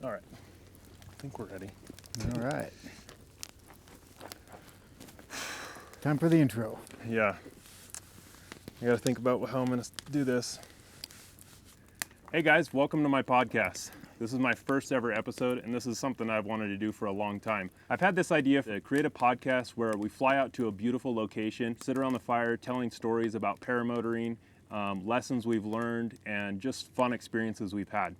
All right. I think we're ready. All right. Time for the intro. Yeah. I got to think about how I'm going to do this. Hey guys, welcome to my podcast. This is my first ever episode, and this is something I've wanted to do for a long time. I've had this idea to create a podcast where we fly out to a beautiful location, sit around the fire, telling stories about paramotoring, lessons we've learned, and just fun experiences we've had.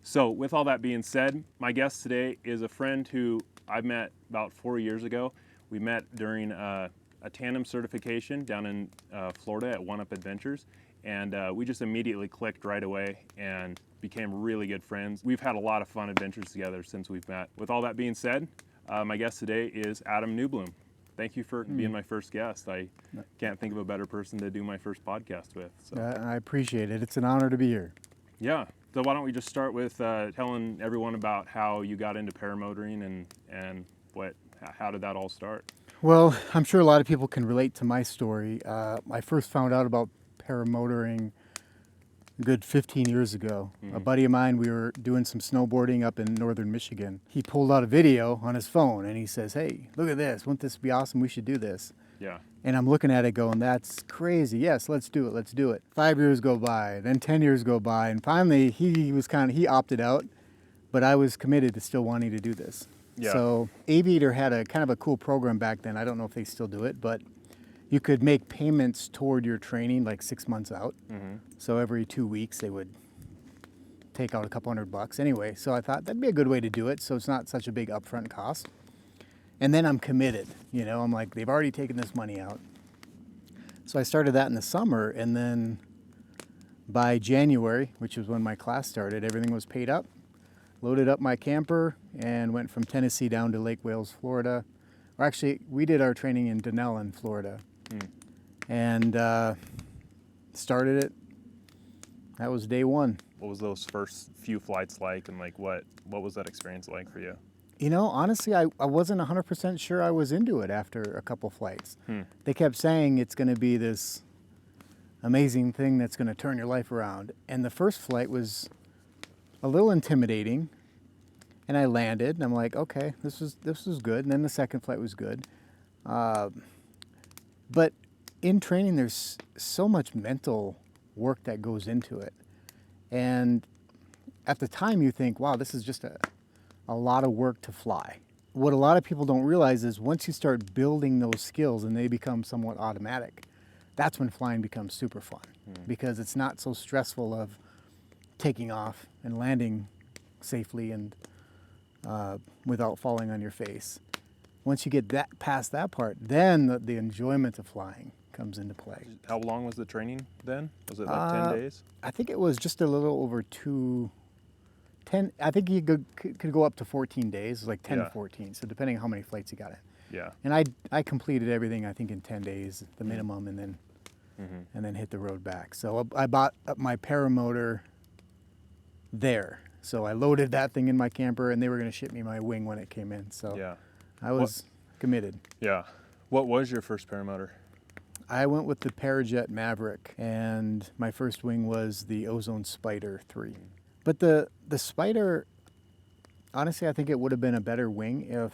So with all that being said, my guest today is a friend who I met about 4 years ago. We met during a tandem certification down in Florida at One Up Adventures, and we just immediately clicked right away and became really good friends. We've had a lot of fun adventures together since we've met. With all that being said, my guest today is Adam Newbloom. Thank you for being my first guest. I can't think of a better person to do my first podcast with. So. I appreciate it. It's an honor to be here. Yeah. So why don't we just start with telling everyone about how you got into paramotoring and how did that all start? Well, I'm sure a lot of people can relate to my story. I first found out about paramotoring a good 15 years ago. A buddy of mine, we were doing some snowboarding up in northern Michigan. He pulled out a video on his phone and he says, "Hey, look at this. Wouldn't this be awesome? We should do this." Yeah. And I'm looking at it going, that's crazy. Yes, let's do it. 5 years go by, then 10 years go by, and finally he opted out, but I was committed to still wanting to do this. Yeah. So Aviator had a kind of a cool program back then. I don't know if they still do it, but you could make payments toward your training like 6 months out. So every 2 weeks they would take out a couple $100 anyway. So I thought that'd be a good way to do it, so it's not such a big upfront cost. And then I'm committed, I'm like, they've already taken this money out. So I started that in the summer, and then by January, which was when my class started, everything was paid up, loaded up my camper, and went from Tennessee down to Lake Wales, Florida. Or actually, we did our training in Denellen, Florida, and started it. That was day one. What was those first few flights like, and what was that experience like for you? Honestly, I wasn't 100% sure I was into it after a couple flights. They kept saying it's going to be this amazing thing that's going to turn your life around. And the first flight was a little intimidating. And I landed, and I'm like, okay, this was good. And then the second flight was good. But in training, there's so much mental work that goes into it. And at the time, you think, wow, this is just a lot of work to fly. What a lot of people don't realize is once you start building those skills and they become somewhat automatic, that's when flying becomes super fun because it's not so stressful of taking off and landing safely and without falling on your face. Once you get past that part, then the enjoyment of flying comes into play. How long was the training then? Was it like 10 days? I think it was just a little over 10, I think you could go up to 14 days, like 10 to 14, so depending on how many flights you got in. Yeah. And I completed everything, I think, in 10 days, the minimum, and then hit the road back. So I bought up my paramotor there. So I loaded that thing in my camper, and they were going to ship me my wing when it came in. So Yeah. I was committed. Yeah. What was your first paramotor? I went with the Parajet Maverick, and my first wing was the Ozone Spider 3. But the Spider, honestly, I think it would have been a better wing if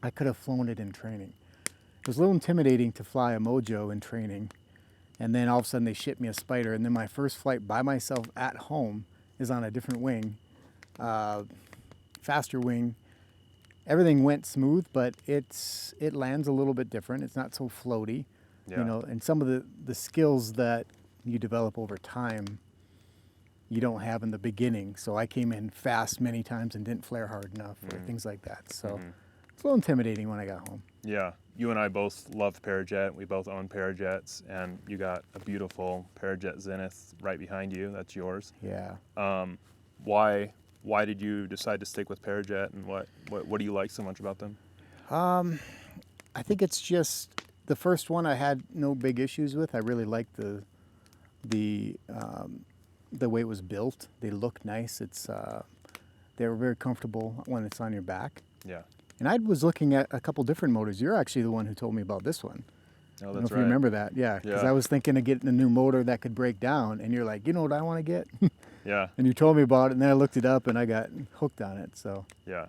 I could have flown it in training. It was a little intimidating to fly a Mojo in training, and then all of a sudden they shipped me a Spider, and then my first flight by myself at home is on a different wing, faster wing. Everything went smooth, but it lands a little bit different. It's not so floaty, and some of the skills that you develop over time you don't have in the beginning. So I came in fast many times and didn't flare hard enough or things like that. So it's a little intimidating when I got home. Yeah. You and I both loved Parajet. We both own Parajets, and you got a beautiful Parajet Zenith right behind you. That's yours. Yeah. Why did you decide to stick with Parajet, and what do you like so much about them? I think it's just the first one I had no big issues with. I really liked the way it was built. They look nice. They were very comfortable when it's on your back. Yeah. And I was looking at a couple different motors. You're actually the one who told me about this one. Oh, I don't know that's if right. you remember that. Yeah, because I was thinking of getting a new motor that could break down, and you're like, you know what I want to get? Yeah. And you told me about it, and then I looked it up, and I got hooked on it. So Yeah.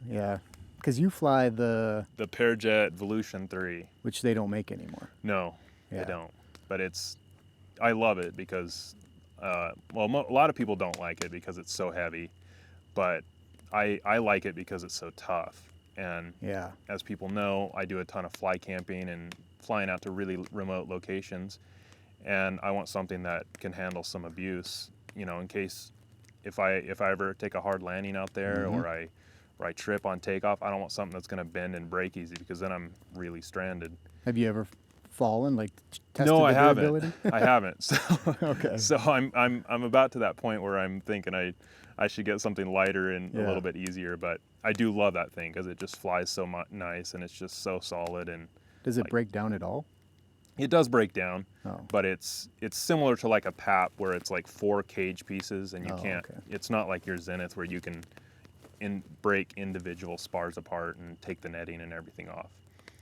yeah, because you fly the The Parajet Volution 3. which they don't make anymore. No, Yeah. they don't. But I love it because, a lot of people don't like it because it's so heavy, but I like it because it's so tough. And Yeah. as people know, I do a ton of fly camping and flying out to really remote locations, and I want something that can handle some abuse, in case if I ever take a hard landing out there, Mm-hmm. or I trip on takeoff. I don't want something that's going to bend and break easy, because then I'm really stranded. Have you ever fallen, like tested No, the I haven't. durability? I haven't. So, Okay. so I'm about to that point where I'm thinking I should get something lighter and a Yeah. little bit easier. But I do love that thing because it just flies so nice, and it's just so solid. And Does it like, break down at all? it does break down, Oh. but it's similar to like a PAP, where it's like 4 cage pieces, and you Oh, can't. okay. It's not like your Zenith where you can break individual spars apart and take the netting and everything off.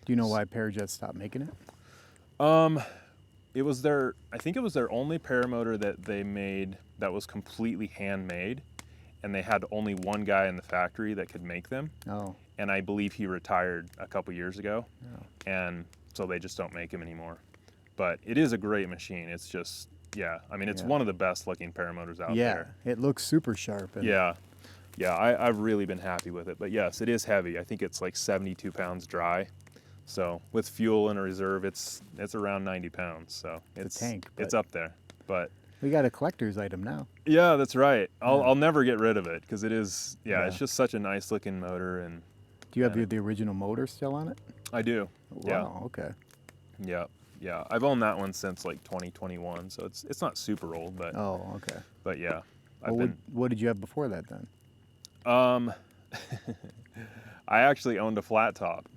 Do you know why Parajet stopped making it? It was I think it was their only paramotor that they made that was completely handmade, and they had only one guy in the factory that could make them. Oh. And I believe he retired a couple years ago, Oh. and so they just don't make them anymore. But it is a great machine. It's just, yeah, I mean, it's Yeah. one of the best looking paramotors out Yeah, there. it looks super sharp. And Yeah, I've really been happy with it. But yes, it is heavy. I think it's like 72 pounds dry. So with fuel and a reserve, it's around 90 pounds. So it's tank, it's but- up there. But we got a collector's item now. yeah, that's right. Yeah. I'll never get rid of it because it is. Yeah, Yeah. it's just such a nice looking motor, and Do you have Yeah. the original motor still on it? I do. Yeah. Wow, okay. Yeah. I've owned that one since like 2021, so it's not super old, but Oh, okay. yeah, I've Well, been. what did you have before that then? I actually owned a flat top.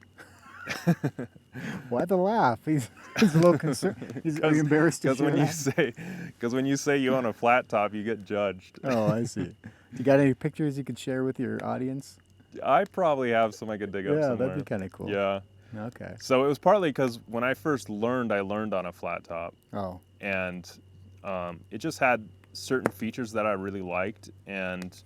Why the laugh? He's a little concerned. Are you embarrassed to Because share when you say you own a flat top, you get judged. Oh, I see. You got any pictures you could share with your audience? I probably have some I could dig up Yeah, somewhere. that'd be kind of cool. Yeah. Okay. So it was partly because when I first learned, I learned on a flat top, Oh, and it just had certain features that I really liked, and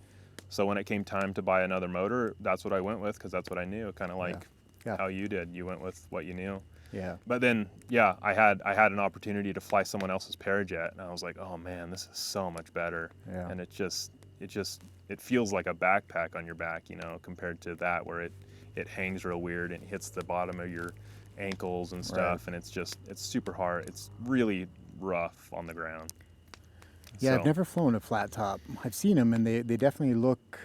so when it came time to buy another motor, that's what I went with because that's what I knew. Kind of like Yeah. how you did. You went with what you knew. yeah. But then, yeah, I had an opportunity to fly someone else's Parajet, and I was like, oh man, this is so much better. Yeah. And it feels like a backpack on your back, compared to that where it hangs real weird and hits the bottom of your ankles and stuff, and it's super hard. It's really rough on the ground. Yeah, So, I've never flown a flat top. I've seen them, and they definitely look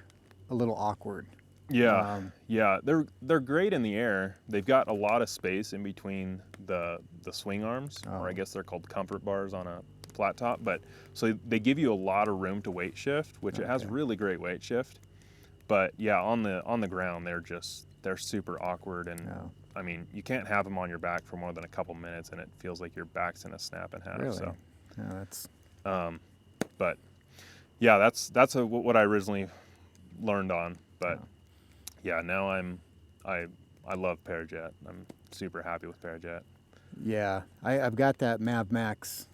a little awkward. Yeah, yeah, they're great in the air. They've got a lot of space in between the swing arms, or I guess they're called comfort bars on a flat top. But so they give you a lot of room to weight shift, which it has Okay. really great weight shift. But yeah, on the ground, they're super awkward, and Oh. I mean, you can't have them on your back for more than a couple minutes, and it feels like your back's in a snap in half. Really? So, Yeah, that's but yeah, that's what I originally learned on. But yeah, now I love Parajet. I'm super happy with Parajet. yeah. I've got that Mav Max.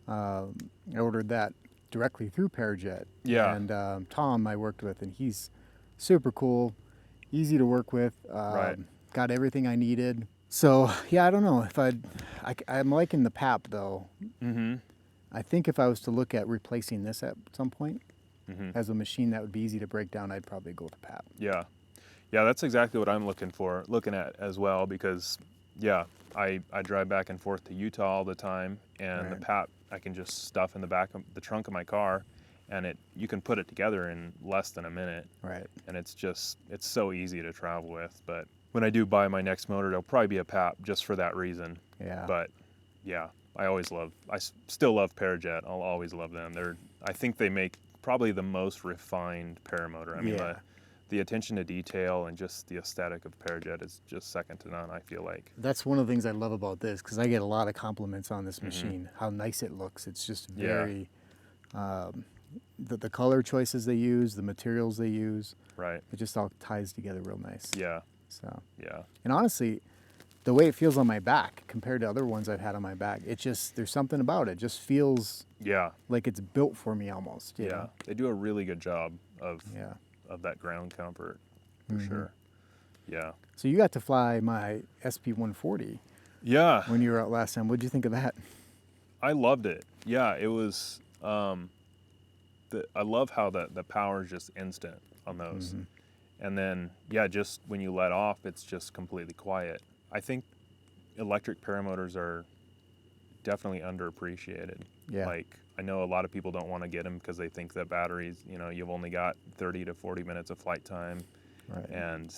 I ordered that directly through Parajet. Yeah. And Tom I worked with, and he's super cool, easy to work with. Right. Got everything I needed. So yeah, I don't know if I'm liking the PAP though. Mm-hmm. I think if I was to look at replacing this at some point Mm-hmm. as a machine that would be easy to break down, I'd probably go with the PAP. Yeah, that's exactly what I'm looking at as well, because yeah, I drive back and forth to Utah all the time, and the Right. PAP I can just stuff in the back of the trunk of my car, and you can put it together in less than a minute, Right. and it's so easy to travel with. But when I do buy my next motor, it'll probably be a PAP just for that reason. Yeah. But yeah, I still love Parajet. I'll always love them. I think they make probably the most refined paramotor. I mean, Yeah. the attention to detail and just the aesthetic of Parajet is just second to none, I feel like. That's one of the things I love about this, because I get a lot of compliments on this machine, how nice it looks. It's just Yeah. very, the color choices they use, the materials they use, Right. it just all ties together real nice. Yeah. So, Yeah. and honestly, the way it feels on my back compared to other ones I've had on my back, it just, there's something about it. It just feels Yeah. like it's built for me almost. You Yeah. know? They do a really good job of Yeah. that ground comfort for sure. Yeah. So you got to fly my SP140 Yeah. when you were out last time. What'd you think of that? I loved it. Yeah, it was. I love how the power is just instant on those, and then just when you let off, it's just completely quiet. I think electric paramotors are definitely underappreciated. Yeah. Like I know a lot of people don't want to get them because they think that batteries, you've only got 30 to 40 minutes of flight time, Right. and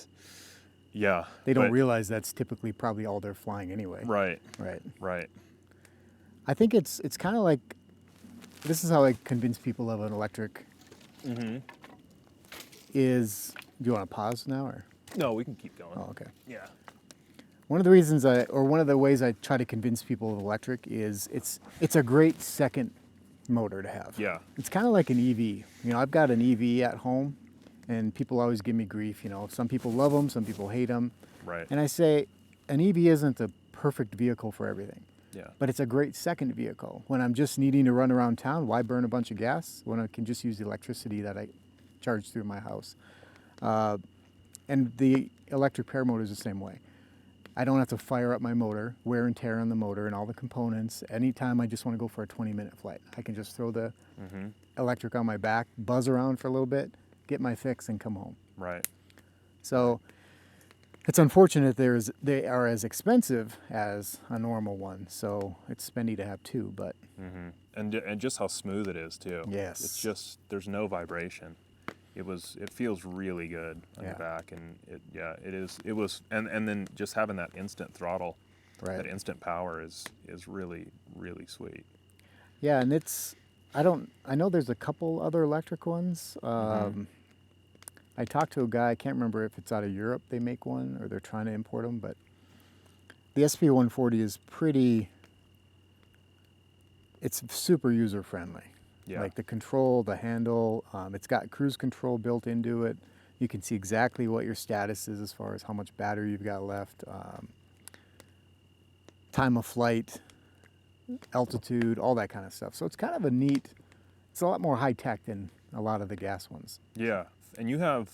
yeah, They don't realize that's typically probably all they're flying anyway. Right. Right. Right. I think it's kind of like, this is how I convince people of an electric. Is, do you want to pause now or? No, we can keep going. Oh, okay. Yeah. One of the reasons one of the ways I try to convince people of electric is it's a great second motor to have. Yeah. It's kind of like an EV. I've got an EV at home, and people always give me grief. Some people love them, some people hate them. Right. And I say, an EV isn't a perfect vehicle for everything. Yeah. But it's a great second vehicle. When I'm just needing to run around town, why burn a bunch of gas when I can just use the electricity that I charge through my house? And the electric paramotor is the same way. I don't have to fire up my motor, wear and tear on the motor and all the components. Anytime I just want to go for a 20-minute flight, I can just throw the electric on my back, buzz around for a little bit, get my fix, and come home. Right. So it's unfortunate they are as expensive as a normal one. So it's spendy to have two, but. And just how smooth it is too. Yes. It's just, there's no vibration. It feels really good on your back, and it was, and then just having that instant throttle, Right. that instant power is really, really sweet. Yeah, and I know there's a couple other electric ones. I talked to a guy, I can't remember if it's out of Europe they make one or they're trying to import them, but the SP140 is it's super user friendly. Yeah. Like the control, the handle, it's got cruise control built into it. You can see exactly what your status is as far as how much battery you've got left, time of flight, altitude, all that kind of stuff. So it's kind of it's a lot more high tech than a lot of the gas ones. Yeah, and you have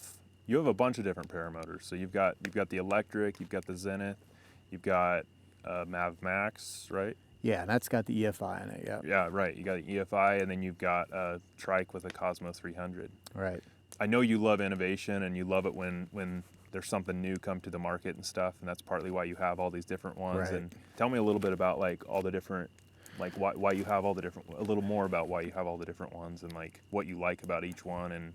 a bunch of different paramotors. So you've got the electric, you've got the Zenith, you've got Mav Max, right? Yeah, and that's got the EFI in it, yeah. Yeah, right. You got an EFI, and then you've got a trike with a Cosmo 300. Right. I know you love innovation, and you love it when there's something new come to the market and stuff, and that's partly why you have all these different ones. Right. And tell me a little bit about like all the different, like why you have all the different, a little more about why you have all the different ones, and like what you like about each one. And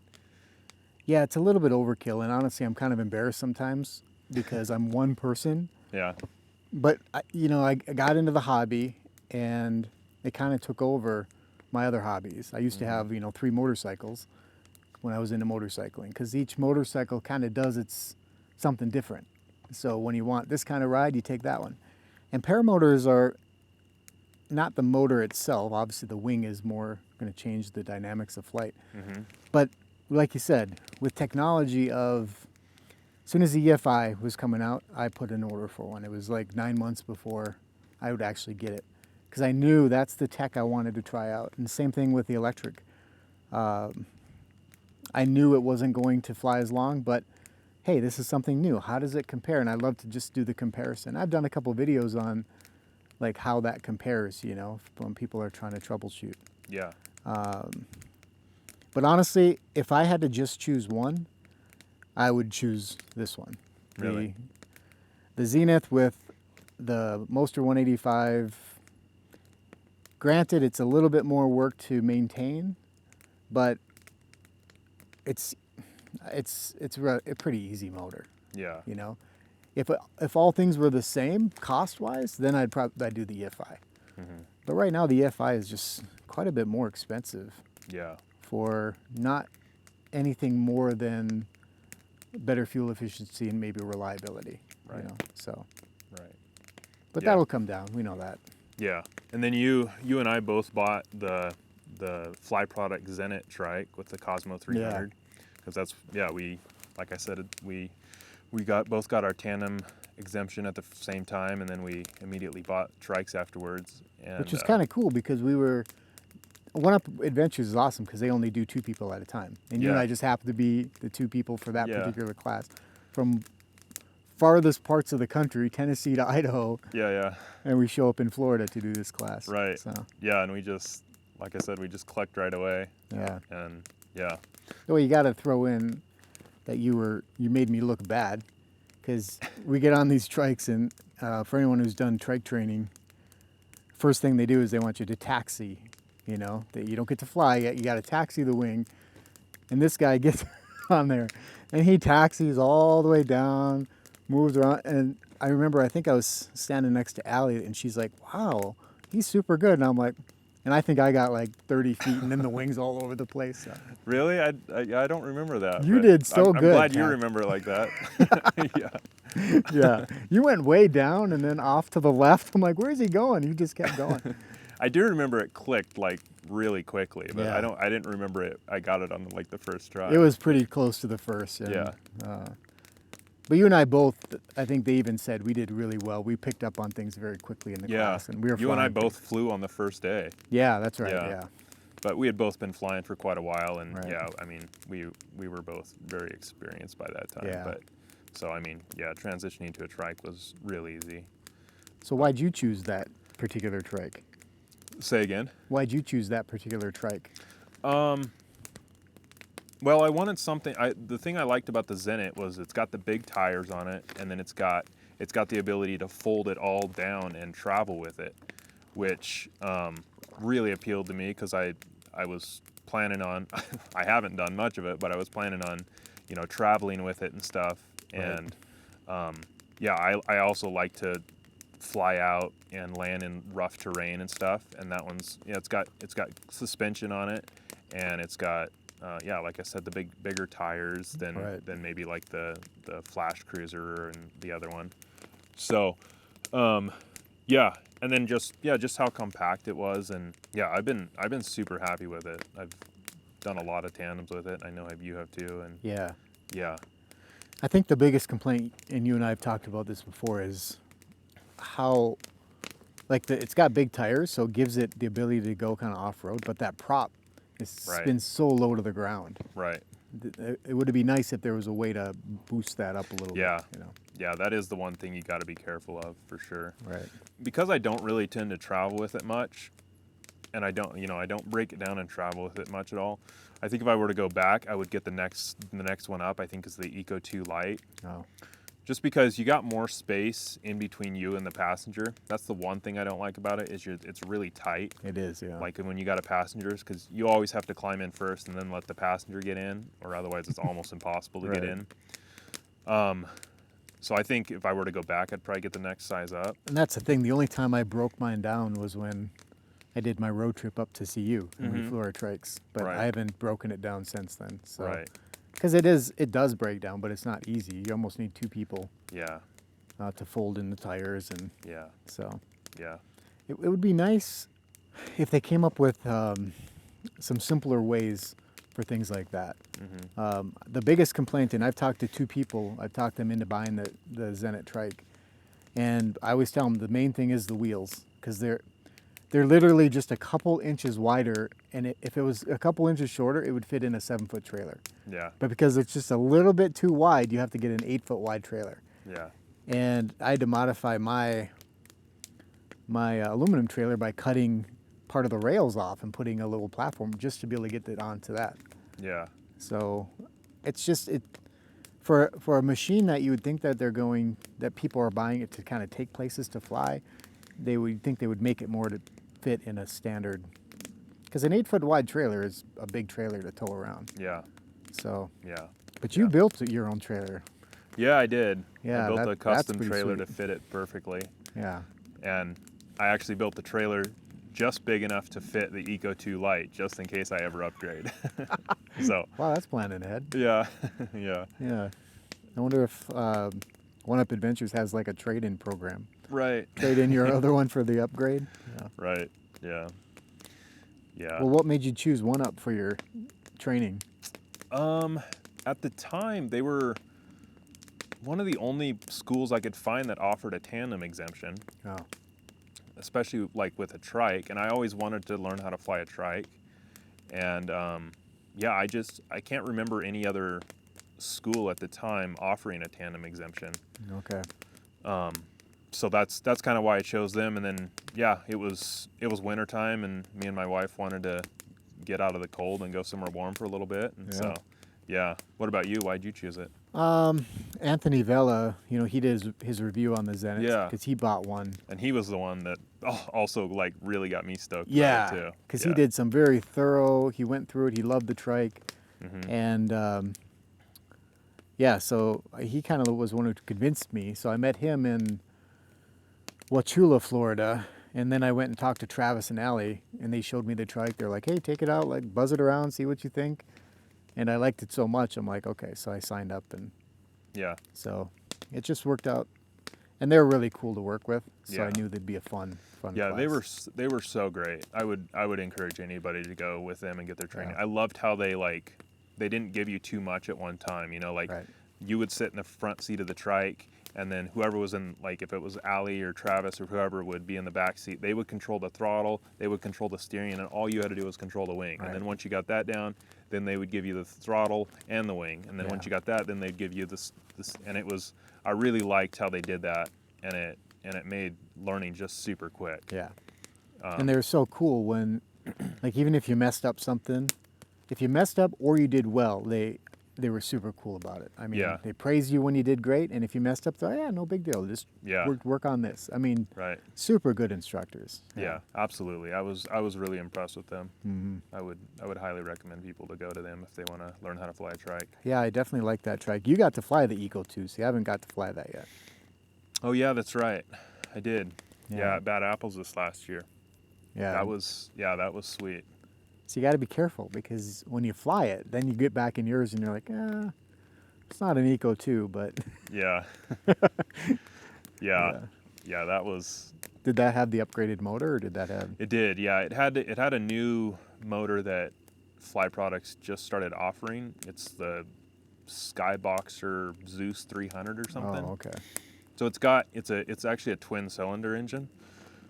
Yeah, it's a little bit overkill, and honestly, I'm kind of embarrassed sometimes because I'm one person. yeah, But I got into the hobby, and it kind of took over my other hobbies. I used to have 3 motorcycles when I was into motorcycling, because each motorcycle kind of does something different. So when you want this kind of ride, you take that one. And paramotors are not the motor itself. Obviously, the wing is more going to change the dynamics of flight. But like you said, with technology as soon as the EFI was coming out, I put an order for one. It was like 9 months before I would actually get it, because I knew that's the tech I wanted to try out. And the same thing with the electric. I knew it wasn't going to fly as long, but hey, this is something new. How does it compare? And I love to just do the comparison. I've done a couple videos on like how that compares, when people are trying to troubleshoot. yeah, But honestly, if I had to just choose one, I would choose this one. Really? The Zenith with the Moster 185. Granted, it's a little bit more work to maintain, but it's a pretty easy motor. yeah, If all things were the same cost-wise, then I'd do the EFI. But right now, the EFI is just quite a bit more expensive yeah, for not anything more than better fuel efficiency and maybe reliability. Right. So, right. but Yeah. that'll come down. We know that. Yeah, and then you and I both bought the Fly Product Zenith trike with the Cosmo 300, because we, like I said, we both got our tandem exemption at the same time, and then we immediately bought trikes afterwards. And, which is kind of cool because One Up Adventures is awesome because they only do 2 people at a time. And you and Yeah. I just happen to be the 2 people for that Yeah. particular class. From farthest parts of the country, Tennessee to Idaho, yeah, and we show up in Florida to do this class. right. So, Yeah, and we just, like I said, we just clicked right away. yeah. And yeah, Well, you got to throw in that you made me look bad because we get on these trikes, and for anyone who's done trike training, first thing they do is they want you to taxi. You know, that you don't get to fly yet. You got to taxi the wing, and this guy gets on there, and he taxis all the way down, moves around, and I remember I think I was standing next to Allie, and she's like, "Wow, he's super good," and I'm like, and I think I got like 30 feet, and then the wings all over the place. So. really, I don't remember that. You but did so I'm good, glad you Pat. remember it like that. Yeah. Yeah, you went way down and then off to the left. I'm like, "Where's he going?" You just kept going. I do remember it clicked like really quickly, but Yeah. I didn't remember it. I got it on like the first try. It was pretty close to the first. And, Yeah. But you and I both, I think they even said we did really well. We picked up on things very quickly in the Yeah. class, and we were You and I flying. both flew on the first day, Yeah, that's right. Yeah. Yeah. but we had both been flying for quite a while, and Right. yeah, I mean, we were both very experienced by that time. Yeah. But so I mean, yeah, transitioning to a trike was real easy. So why'd you choose that particular trike? Say again. Why'd you choose that particular trike? Well, I wanted something. The thing I liked about the Zenit was it's got the big tires on it, and then it's got the ability to fold it all down and travel with it, which really appealed to me because I was planning on. I haven't done much of it, but I was planning on, traveling with it and stuff. Right. And yeah, I also like to fly out and land in rough terrain and stuff. And that one's it's got suspension on it, and it's got. Like I said, the bigger tires than Right. maybe like the Flash Cruiser and the other one. So, and then just how compact it was, and yeah, I've been super happy with it. I've done a lot of tandems with it. I know you have too, and Yeah. yeah, I think the biggest complaint, and you and I have talked about this before, is how, it's got big tires, so it gives it the ability to go kind of off-road, but that prop Right. spins so low to the ground. right, It would be nice if there was a way to boost that up a little Yeah. bit. yeah. That is the one thing you got to be careful of for sure. Right. Because I don't really tend to travel with it much, and I don't break it down and travel with it much at all. I think if I were to go back, I would get the next one up. I think is the Eco 2 Lite, Oh. just because you got more space in between you and the passenger. That's the one thing I don't like about it is it's really tight. It is, yeah. Like when you got a passengers, because you always have to climb in first and then let the passenger get in, or otherwise it's almost impossible to get Right. in. So I think if I were to go back, I'd probably get the next size up. And that's the thing. The only time I broke mine down was when I did my road trip up to see you, and we flew our trikes. But Right. I haven't broken it down since then. So. Right. Because it does break down, but it's not easy. You almost need 2 people Yeah. to fold in the tires, and Yeah. so Yeah. it would be nice if they came up with some simpler ways for things like that. The biggest complaint, and I've talked to 2 people, I've talked them into buying the Zenit trike, and I always tell them the main thing is the wheels, because they're literally just a couple inches wider, and if it was a couple inches shorter, it would fit in a 7-foot trailer. Yeah. But because it's just a little bit too wide, you have to get an 8-foot wide trailer. Yeah. And I had to modify my aluminum trailer by cutting part of the rails off and putting a little platform just to be able to get it onto that. Yeah. So it's just for a machine that you would think that that people are buying it to kind of take places to fly, they would think they would make it more to fit in a standard. Because an 8-foot wide trailer is a big trailer to tow around. Yeah. So, Yeah. but you built your own trailer. Yeah, I did. Yeah, I built a that's custom pretty trailer sweet. to fit it perfectly. Yeah. And I actually built the trailer just big enough to fit the Eco 2 Lite, just in case I ever upgrade. So, Wow, that's planning ahead. yeah, yeah. Yeah. I wonder if One Up Adventures has like a trade-in program. Right, Trade in your other one for the upgrade. Yeah. right, yeah. Yeah. Well, what made you choose One Up for your training? At the time, they were one of the only schools I could find that offered a tandem exemption, Oh, especially like with a trike. And I always wanted to learn how to fly a trike. And yeah, I can't remember any other school at the time offering a tandem exemption. okay. So that's kind of why I chose them. And then yeah, it was wintertime, and me and my wife wanted to get out of the cold and go somewhere warm for a little bit. And so yeah. What about you? Why'd you choose it? Anthony Vella, he did his review on the Zenith Yeah. because he bought one. And he was the one that also like really got me stoked Yeah, about it too. because he did some very thorough. He went through it. He loved the trike, Mm-hmm. and yeah, so he kind of was one who convinced me. So I met him in Wauchula, Florida, and then I went and talked to Travis and Allie, and they showed me the trike. They're like, "Hey, take it out, like buzz it around, see what you think." And I liked it so much, I'm like, okay. So I signed up, and Yeah. so it just worked out. And they're really cool to work with, so I Yeah. knew they'd be a fun Yeah, class. they were so great. I would encourage anybody to go with them and get their training. Yeah. I loved how they didn't give you too much at one time. Right. You would sit in the front seat of the trike, and then whoever was in, like if it was Allie or Travis or whoever would be in the back seat, they would control the throttle, they would control the steering, and all you had to do was control the wing. Right. And then once you got that down, then they would give you the throttle and the wing. And then once you got that, then they'd give you this, and I really liked how they did that, and it made learning just super quick. Yeah. And they were so cool when, like, even if you messed up something, if you messed up or you did well, they were super cool about it. I mean, Yeah. they praised you when you did great, and if you messed up, they're like, yeah, no big deal. Just Yeah. work on this. I mean, Right. super good instructors. Yeah, absolutely. I was really impressed with them. Mm-hmm. I would highly recommend people to go to them if they want to learn how to fly a trike. Yeah, I definitely like that trike. You got to fly the Eco too, so you haven't got to fly that yet. Oh yeah, that's right. I did. Yeah. Yeah, at Bad Apples this last year. Yeah. That was sweet. So you got to be careful because when you fly it, then you get back in yours and you're like, it's not an Eco 2, but Yeah. Yeah. Yeah, that was. did that have the upgraded motor or did that have? It did. Yeah, it had a new motor that Fly Products just started offering. It's the Skyboxer Zeus 300 or something. Oh, okay. So it's actually a twin cylinder engine.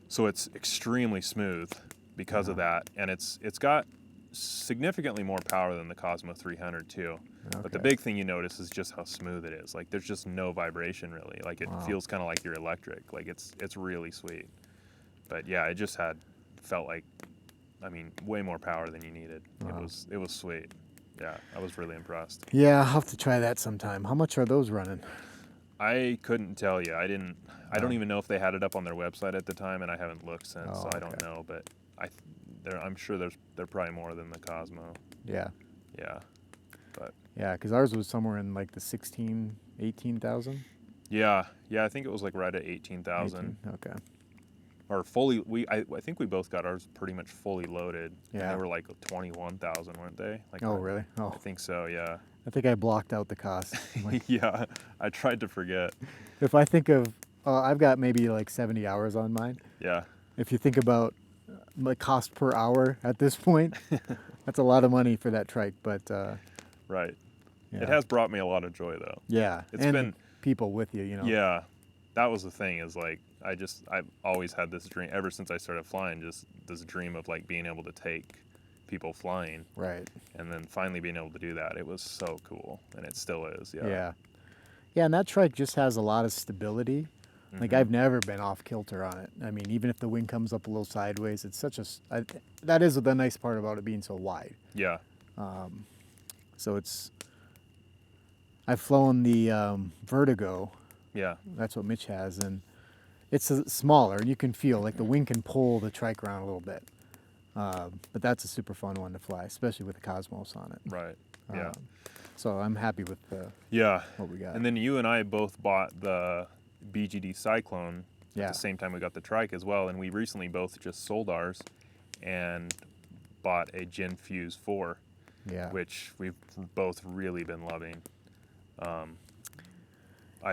So it's extremely smooth because of that, and it's got significantly more power than the Cosmo 300 too. But the Okay. big thing you notice is just how smooth it is. Like there's just no vibration really. Like it Wow. feels kind of like you're electric. Like it's really sweet. But yeah, it just felt like, I mean, way more power than you needed. Wow. It was sweet. Yeah, I was really impressed. Yeah, I'll have to try that sometime. How much are those running? I couldn't tell you. I don't Oh. even know if they had it up on their website at the time, and I haven't looked since, Oh, so I don't okay. know. But I'm sure they're probably more than the Cosmo. Yeah. Yeah, but Yeah, because ours was somewhere in like the 16, 18,000. yeah. I think it was like right at 18,000 Okay. or fully. I think we both got ours pretty much fully loaded. And Yeah. they were like 21,000, weren't they? Like Oh, really? Oh, I think so. Yeah. I think I blocked out the cost. Like, Yeah. I tried to forget. if I think of, I've got maybe like 70 hours on mine. Yeah. If you think about the cost per hour at this point, that's a lot of money for that trike. But Right. yeah. It has brought me a lot of joy though. Yeah, It's and been. people with you, Yeah, that was the thing. Is like I've always had this dream ever since I started flying. Just this dream of like being able to take people flying, Right. and then finally being able to do that. It was so cool, and it still is. Yeah. Yeah. Yeah, and that trike just has a lot of stability. Like Mhm. I've never been off kilter on it. I mean, even if the wing comes up a little sideways, it's such that is the nice part about it being so wide. Yeah. So I've flown the Vertigo. Yeah. That's what Mitch has, and it's smaller, and you can feel like the wing can pull the trike around a little bit. But that's a super fun one to fly, especially with the Cosmos on it. Right. Yeah. So I'm happy with Yeah. what we got. And then you and I both bought the BGD Cyclone Yeah. at the same time we got the trike as well, and we recently both just sold ours and bought a Gen Fuse 4, Yeah. which we've both really been loving.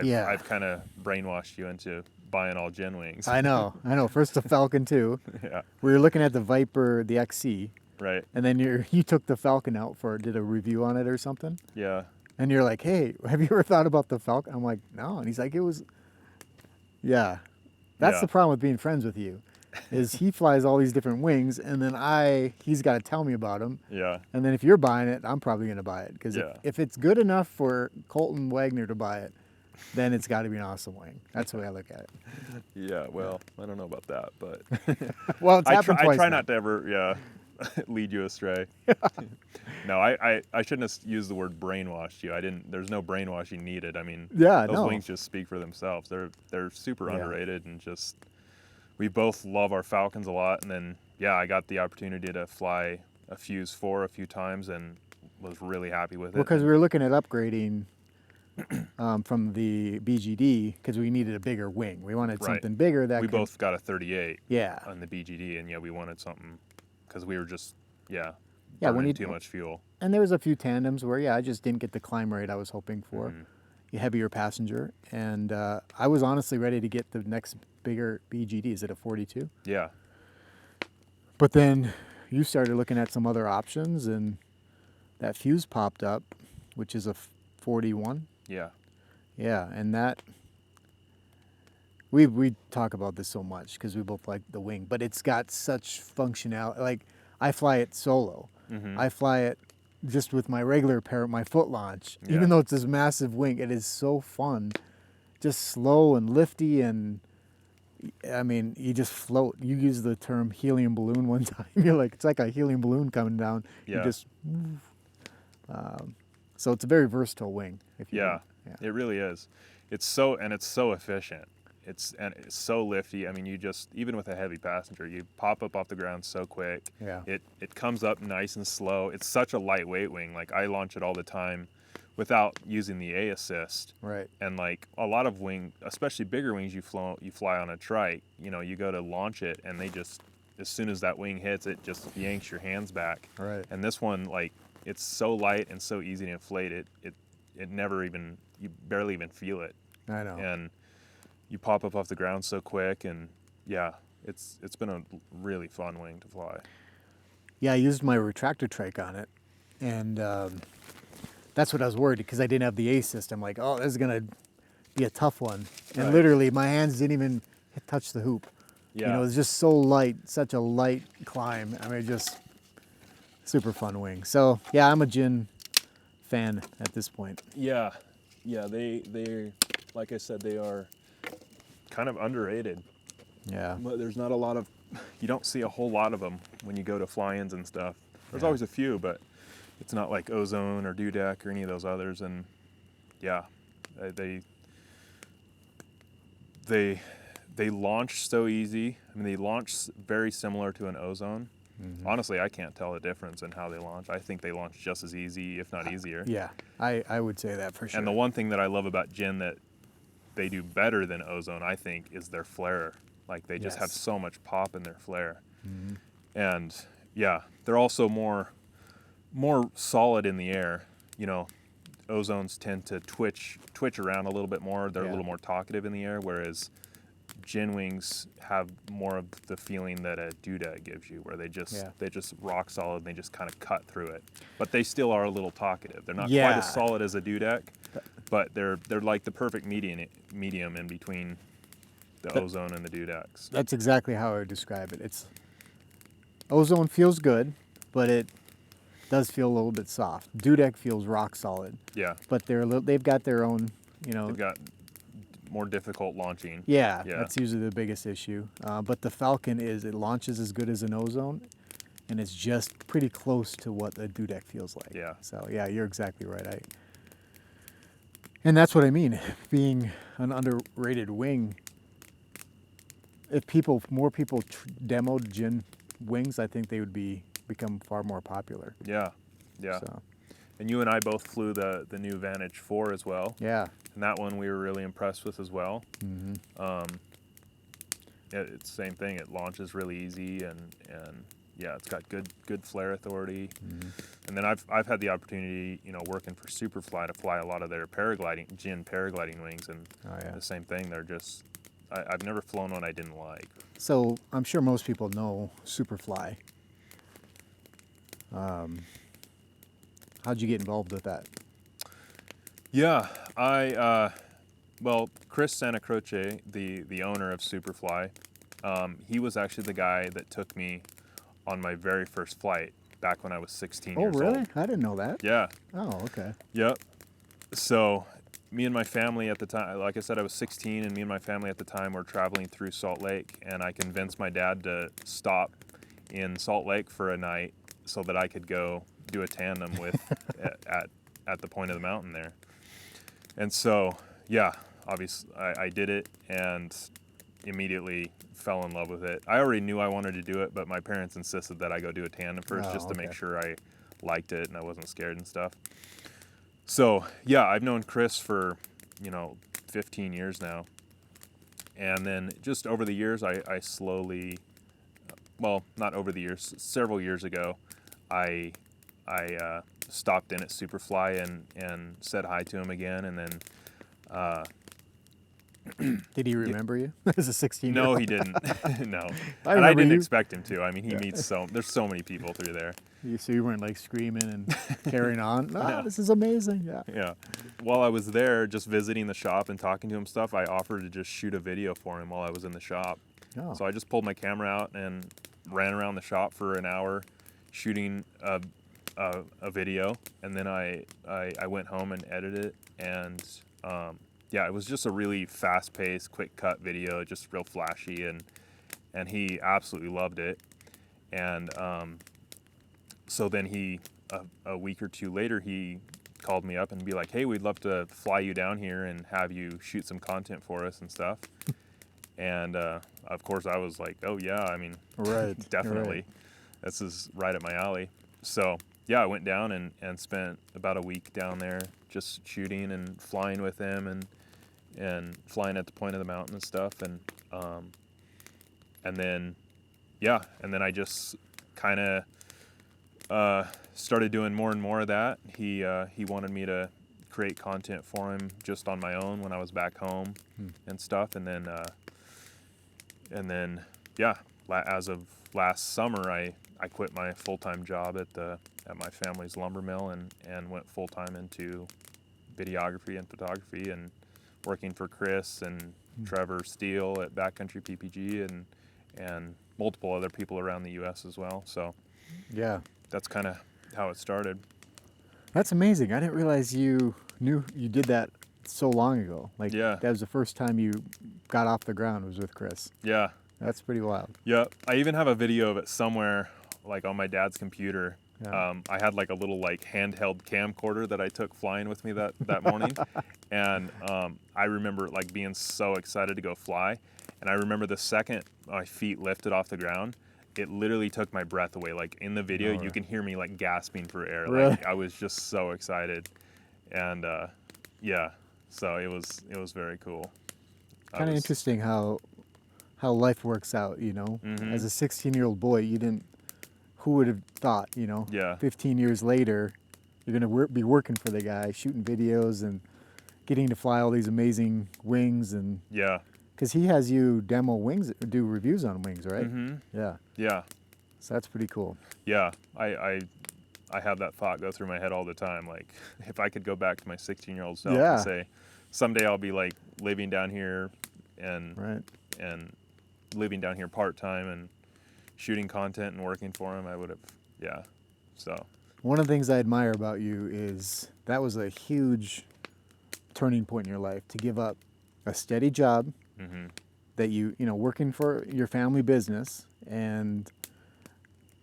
Yeah. I've kind of brainwashed you into buying all Gen wings. I know. First the Falcon 2. Yeah, We were looking at the Viper, the XC, right. and then you took the Falcon out did a review on it or something. Yeah, And you're like, hey, have you ever thought about the Falcon? I'm like, no. And he's like, it was, yeah. That's Yeah. the problem with being friends with you, is he flies all these different wings, and then he's got to tell me about them. Yeah. And then if you're buying it, I'm probably going to buy it. Because Yeah. if it's good enough for Colton Wagner to buy it, then it's got to be an awesome wing. That's the way I look at it. Yeah. Well, I don't know about that, but Well, it's I happened try twice now. not to ever, lead you astray. No, I shouldn't have used the word brainwashed you. I didn't. There's no brainwashing needed. I mean, Yeah, those no. wings just speak for themselves. They're super Yeah. underrated, and just we both love our Falcons a lot. And then I got the opportunity to fly a Fuse 4 a few times, and was really happy with it. Because we were looking at upgrading from the BGD because we needed a bigger wing. We wanted Right. something bigger that we could, both got a 38 yeah. on the BGD, and we wanted something because we were just Yeah, burning when you too much fuel. And there was a few tandems where, I just didn't get the climb rate I was hoping for. Mhm. A heavier passenger. And I was honestly ready to get the next bigger BGD. Is it a 42? Yeah. But then you started looking at some other options, and that Fuse popped up, which is a 41. Yeah. Yeah, and that we talk about this so much because we both like the wing, but it's got such functionality. Like I fly it solo. Mhm. I fly it just with my regular my foot launch. Yeah. Even though it's this massive wing, it is so fun. Just slow and lifty, and I mean, you just float. You use the term helium balloon one time. You're like, it's like a helium balloon coming down. Yeah. You just so it's a very versatile wing. If you Yeah, yeah. it really is. It's so efficient. It's so lifty. I mean, you just, even with a heavy passenger, you pop up off the ground so quick. Yeah. It comes up nice and slow. It's such a lightweight wing. Like I launch it all the time without using the A assist. Right. And like a lot of especially bigger wings you fly on a trike, you go to launch it and they just, as soon as that wing hits, it just yanks your hands back. Right. And this one, like, it's so light and so easy to inflate it never even, you barely even feel it. I know. And you pop up off the ground so quick, and it's been a really fun wing to fly. Yeah, I used my retractor trike on it, and that's what I was worried because I didn't have the A system. Like, oh, this is gonna be a tough one, and Right. literally my hands didn't even touch the hoop. Yeah. You know, it was just so light, such a light climb. I mean, just super fun wing. So yeah, I'm a Jin fan at this point. Yeah, they like I said, they are kind of underrated. Yeah. But there's not a lot of, you don't see a whole lot of them when you go to fly-ins and stuff. There's Yeah. always a few, but it's not like Ozone or Dudek or any of those others. And they launch so easy. I mean, they launch very similar to an Ozone. Mm-hmm. Honestly, I can't tell the difference in how they launch. I think they launch just as easy, if not easier. Yeah, I would say that for sure. And the one thing that I love about Jin that they do better than Ozone, I think, is their flare. Like they just have Yes. so much pop in their flare. Mhm. And they're also more solid in the air. Ozones tend to twitch around a little bit more. They're a Yeah. little more talkative in the air, whereas Jin wings have more of the feeling that a Dudek gives you, where they just rock solid and they just kind of cut through it. But they still are a little talkative. They're not quite Yeah. as solid as a Dudek, but they're like the perfect medium in between the Ozone and the Dudeks. That's exactly how I would describe it. It's Ozone feels good, but it does feel a little bit soft. Dudek feels rock solid, Yeah, but they've got their own, they've got more difficult launching. Yeah, Yeah. that's usually the biggest issue. But the Falcon it launches as good as an Ozone, and it's just pretty close to what the Dudek feels like. Yeah. So yeah, you're exactly right. And that's what I mean, being an underrated wing. If more people demoed Jin wings, I think they would become far more popular. Yeah. So, And you and I both flew the new Vantage 4 as well. yeah. And that one we were really impressed with as well. Mm-hmm. It's the same thing. It launches really easy, and it's got good flare authority. Mm-hmm. And then I've had the opportunity, working for Superfly, to fly a lot of their Jin paragliding wings, and Oh, yeah. the same thing. They're just, I've never flown one I didn't like. So I'm sure most people know Superfly. How'd you get involved with that? Yeah, well, Chris Santa Croce, the owner of Superfly, he was actually the guy that took me on my very first flight back when I was 16 Oh, years really? old. I didn't know that. Yeah, Oh, okay. yep. So me and my family at the time, like I said, I was 16, and me and my family at the time were traveling through Salt Lake, and I convinced my dad to stop in Salt Lake for a night so that I could go do a tandem with at the point of the mountain there. And so, yeah, obviously I did it and immediately fell in love with it. I already knew I wanted to do it, but my parents insisted that I go do a tandem first, Oh, just to make okay. sure I liked it and I wasn't scared and stuff. So, yeah, I've known Chris for, 15 years now. And then just over the years, I slowly, well, not over the years, several years ago, I stopped in at Superfly and said hi to him again. And then, Did he remember you as a 16-year-old? no, he didn't. No. I And I remember didn't you. expect him to. I mean, he meets there's so many people through there. So you weren't like screaming and carrying on. No. This is amazing. Yeah. Yeah. While I was there, just visiting the shop and talking to him stuff, I offered to just shoot a video for him while I was in the shop. Oh. So I just pulled my camera out and ran around the shop for an hour shooting a video. And then I went home and edited it. And yeah, it was just a really fast-paced, quick-cut video, just real flashy. And he absolutely loved it. And so then a week or two later, he called me up and be like, hey, we'd love to fly you down here and have you shoot some content for us and stuff. And of course I was like, oh yeah, I mean, Right. definitely. Right. This is right up my alley. So yeah, I went down and spent about a week down there just shooting and flying with him and flying at the point of the mountain and stuff. And then, yeah, and then I just kind of started doing more and more of that. He wanted me to create content for him just on my own when I was back home and stuff. And then, yeah, as of last summer, I quit my full-time job at my family's lumber mill and went full-time into videography and photography and working for Chris and Trevor Steele at Backcountry PPG and multiple other people around the U.S. as well. So Yeah. that's kind of how it started. That's amazing. I didn't realize you knew you did that so long ago. Like, Yeah. that was the first time you got off the ground was with Chris. Yeah. That's pretty wild. Yeah. I even have a video of it somewhere, like on my dad's computer. Yeah. I had like a little like handheld camcorder that I took flying with me that morning. And I remember like being so excited to go fly. And I remember the second my feet lifted off the ground, it literally took my breath away. Like in the video, you can hear me like gasping for air. Really? Like I was just so excited. And yeah, so it was very cool. Kind of interesting how life works out, you know. Mhm. As a 16-year-old boy, who would have thought, Yeah. 15 years later, you're going to be working for the guy, shooting videos and getting to fly all these amazing wings. And Yeah. because he has you demo wings, do reviews on wings, right? Mm-hmm. Yeah. Yeah. So that's pretty cool. Yeah. I have that thought go through my head all the time. Like, if I could go back to my 16-year-old self Yeah. and say, someday I'll be like living down here and Right. living down here part-time and shooting content and working for him, I would have, yeah. So, One of the things I admire about you is that was a huge turning point in your life to give up a steady job mm-hmm. that working for your family business, and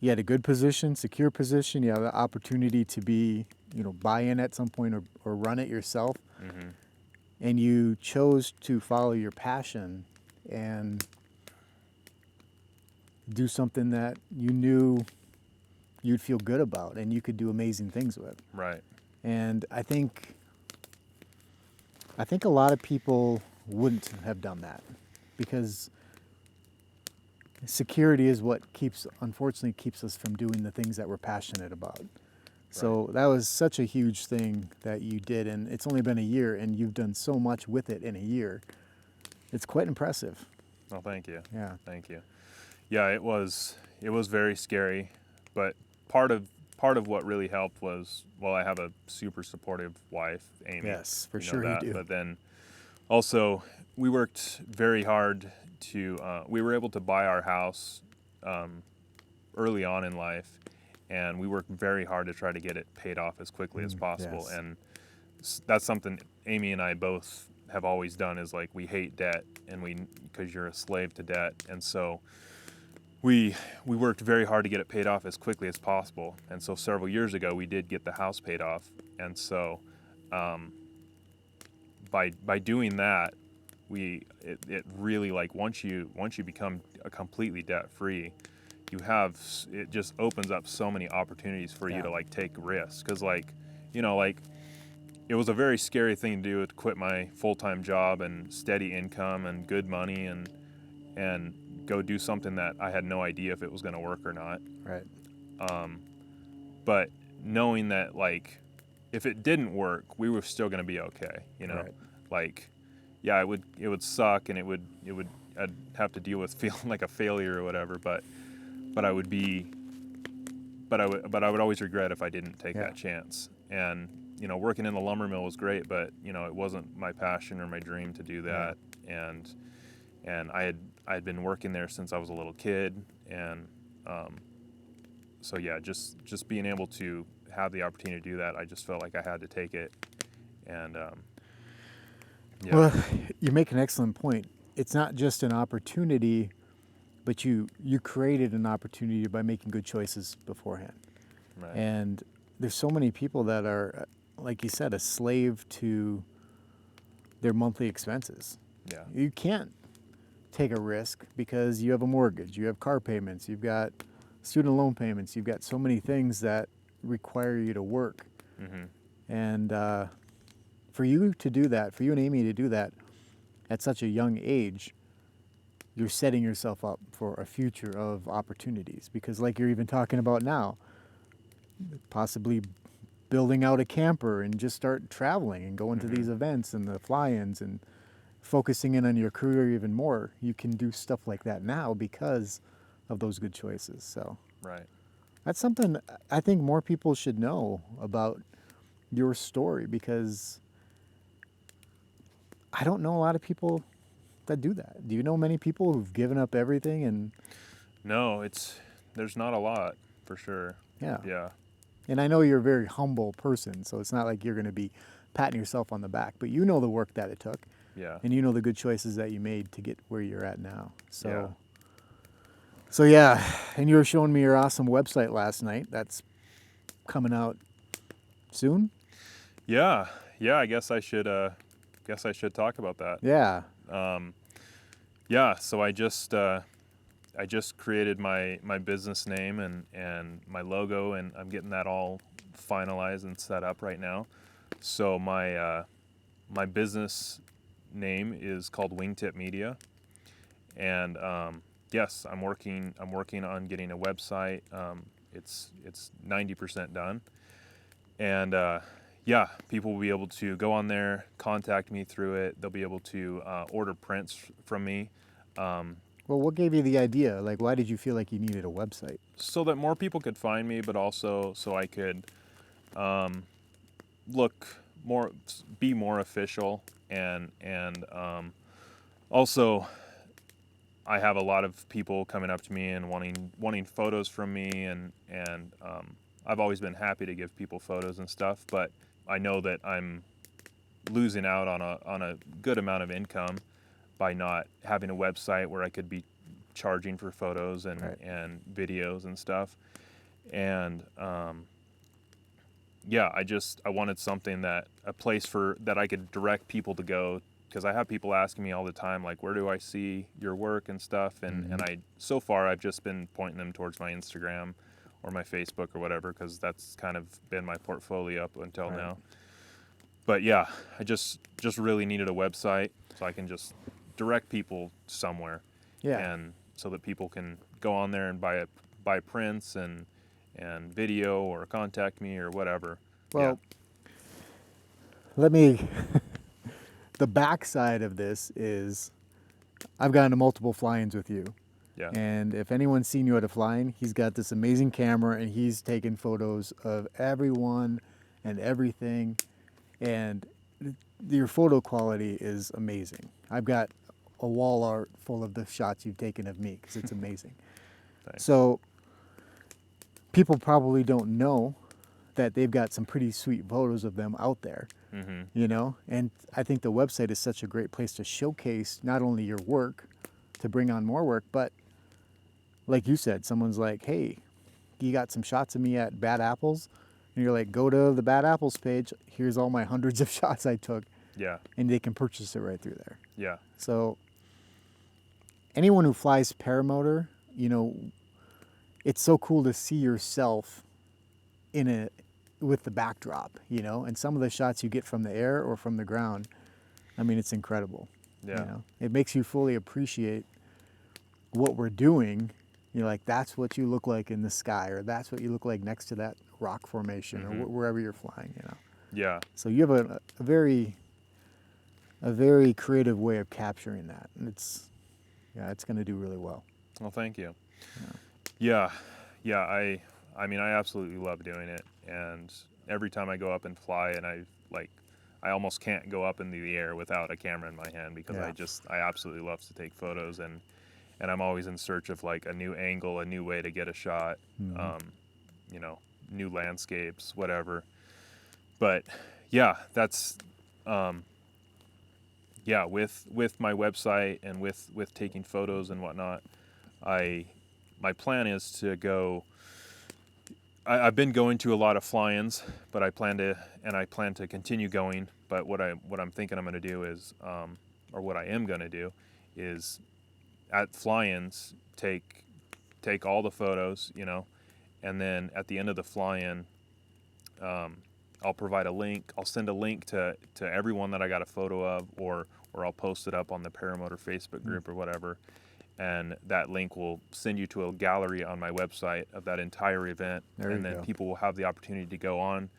you had a good position, secure position. You had the opportunity to be, buy in at some point or run it yourself. Mm-hmm. And you chose to follow your passion and do something that you knew you'd feel good about and you could do amazing things with. Right. And I think a lot of people wouldn't have done that because security is what unfortunately keeps us from doing the things that we're passionate about. So that was such a huge thing that you did, and it's only been a year and you've done so much with it in a year. It's quite impressive. Oh, thank you. Yeah. Thank you. Yeah, it was very scary, but part of part of what really helped was, well, I have a super supportive wife, Amy. Yes, for know sure that. you do. But then also we worked very hard to, we were able to buy our house early on in life, and we worked very hard to try to get it paid off as quickly as possible. Yes. And that's something Amy and I both have always done, is like, we hate debt, and because you're a slave to debt. And so we worked very hard to get it paid off as quickly as possible. And so several years ago, we did get the house paid off. And so by doing that, it really, like, once you become a completely debt free, it just opens up so many opportunities for you to, like, take risks. Because, like, like, it was a very scary thing to do, to quit my full-time job and steady income and good money and go do something that I had no idea if it was going to work or not. Right. But knowing that, like, if it didn't work, we were still going to be okay. Right. Like, yeah, it would suck, and I'd have to deal with feeling like a failure or whatever. But I would always regret if I didn't take that chance. And working in the lumber mill was great, but it wasn't my passion or my dream to do that. And I had been working there since I was a little kid, and so yeah, just being able to have the opportunity to do that, I just felt like I had to take it. And Well, you make an excellent point. It's not just an opportunity, but you created an opportunity by making good choices beforehand. Right. And there's so many people that are, like you said, a slave to their monthly expenses. Yeah. You can't take a risk because you have a mortgage, you have car payments, you've got student loan payments, you've got so many things that require you to work. Mm-hmm. And for you to do that, for you and Amy to do that at such a young age, you're setting yourself up for a future of opportunities. Because like you're even talking about now, possibly building out a camper and just start traveling and going to these events and the fly-ins and focusing in on your career even more. You can do stuff like that now because of those good choices. So Right. that's something I think more people should know about your story, because I don't know a lot of people that do that. Do you know many people who've given up everything? And No, there's not a lot, for sure. Yeah. And I know you're a very humble person, so it's not like you're going to be patting yourself on the back, but you know the work that it took. Yeah. And you know the good choices that you made to get where you're at now. Yeah. So yeah, and you were showing me your awesome website last night. That's coming out soon? Yeah. I guess I should talk about that. Yeah. Yeah, so I just created my business name and my logo, and I'm getting that all finalized and set up right now. So my business name is called Wingtip Media, and yes, I'm working on getting a website. It's 90% done, and yeah, people will be able to go on there, contact me through it. They'll be able to order prints from me. Well, what gave you the idea? Like, why did you feel like you needed a website? So that more people could find me, but also so I could be more official, and also I have a lot of people coming up to me and wanting photos from me, and I've always been happy to give people photos and stuff, but I know that I'm losing out on a good amount of income by not having a website where I could be charging for photos and videos and stuff. And yeah, I wanted something a place that I could direct people to go, because I have people asking me all the time, like, where do I see your work and stuff? And so far I've just been pointing them towards my Instagram or my Facebook or whatever, because that's kind of been my portfolio up until now. But yeah, I just really needed a website so I can just direct people somewhere. Yeah. And so that people can go on there and buy prints and video, or contact me or whatever. Well, let me, the backside of this is I've gone to multiple fly-ins with you. Yeah. And if anyone's seen you at a flying, he's got this amazing camera and he's taking photos of everyone and everything. And your photo quality is amazing. I've got a wall art full of the shots you've taken of me because it's amazing. Thanks. So people probably don't know that they've got some pretty sweet photos of them out there, Mm-hmm. you know? And I think the website is such a great place to showcase not only your work, to bring on more work, but like you said, someone's like, hey, you got some shots of me at Bad Apples? And you're like, go to the Bad Apples page. Here's all my hundreds of shots I took. Yeah. And they can purchase it right through there. Yeah. So anyone who flies paramotor, you know, it's so cool to see yourself with the backdrop, you know, and some of the shots you get from the air or from the ground, I mean, it's incredible. Yeah. You know, it makes you fully appreciate what we're doing. You're like, that's what you look like in the sky, or that's what you look like next to that rock formation, Mm-hmm. or wherever you're flying, you know. Yeah. So you have a very creative way of capturing that, and it's going to do really well. Well, thank you. Yeah. I mean, I absolutely love doing it, and every time I go up and fly, and I almost can't go up into the air without a camera in my hand because I absolutely love to take photos, and I'm always in search of like a new angle, a new way to get a shot, you know, new landscapes, whatever. But yeah, that's with my website and with taking photos and whatnot, my plan is to go. I've been going to a lot of fly-ins, but I plan to continue going. But what I'm thinking I'm going to do is, or what I am going to do, is at fly-ins take all the photos, you know, and then at the end of the fly-in, I'll provide a link. I'll send a link to everyone that I got a photo of, or I'll post it up on the Paramotor Facebook group or whatever. And that link will send you to a gallery on my website of that entire event. And then people will have the opportunity to go on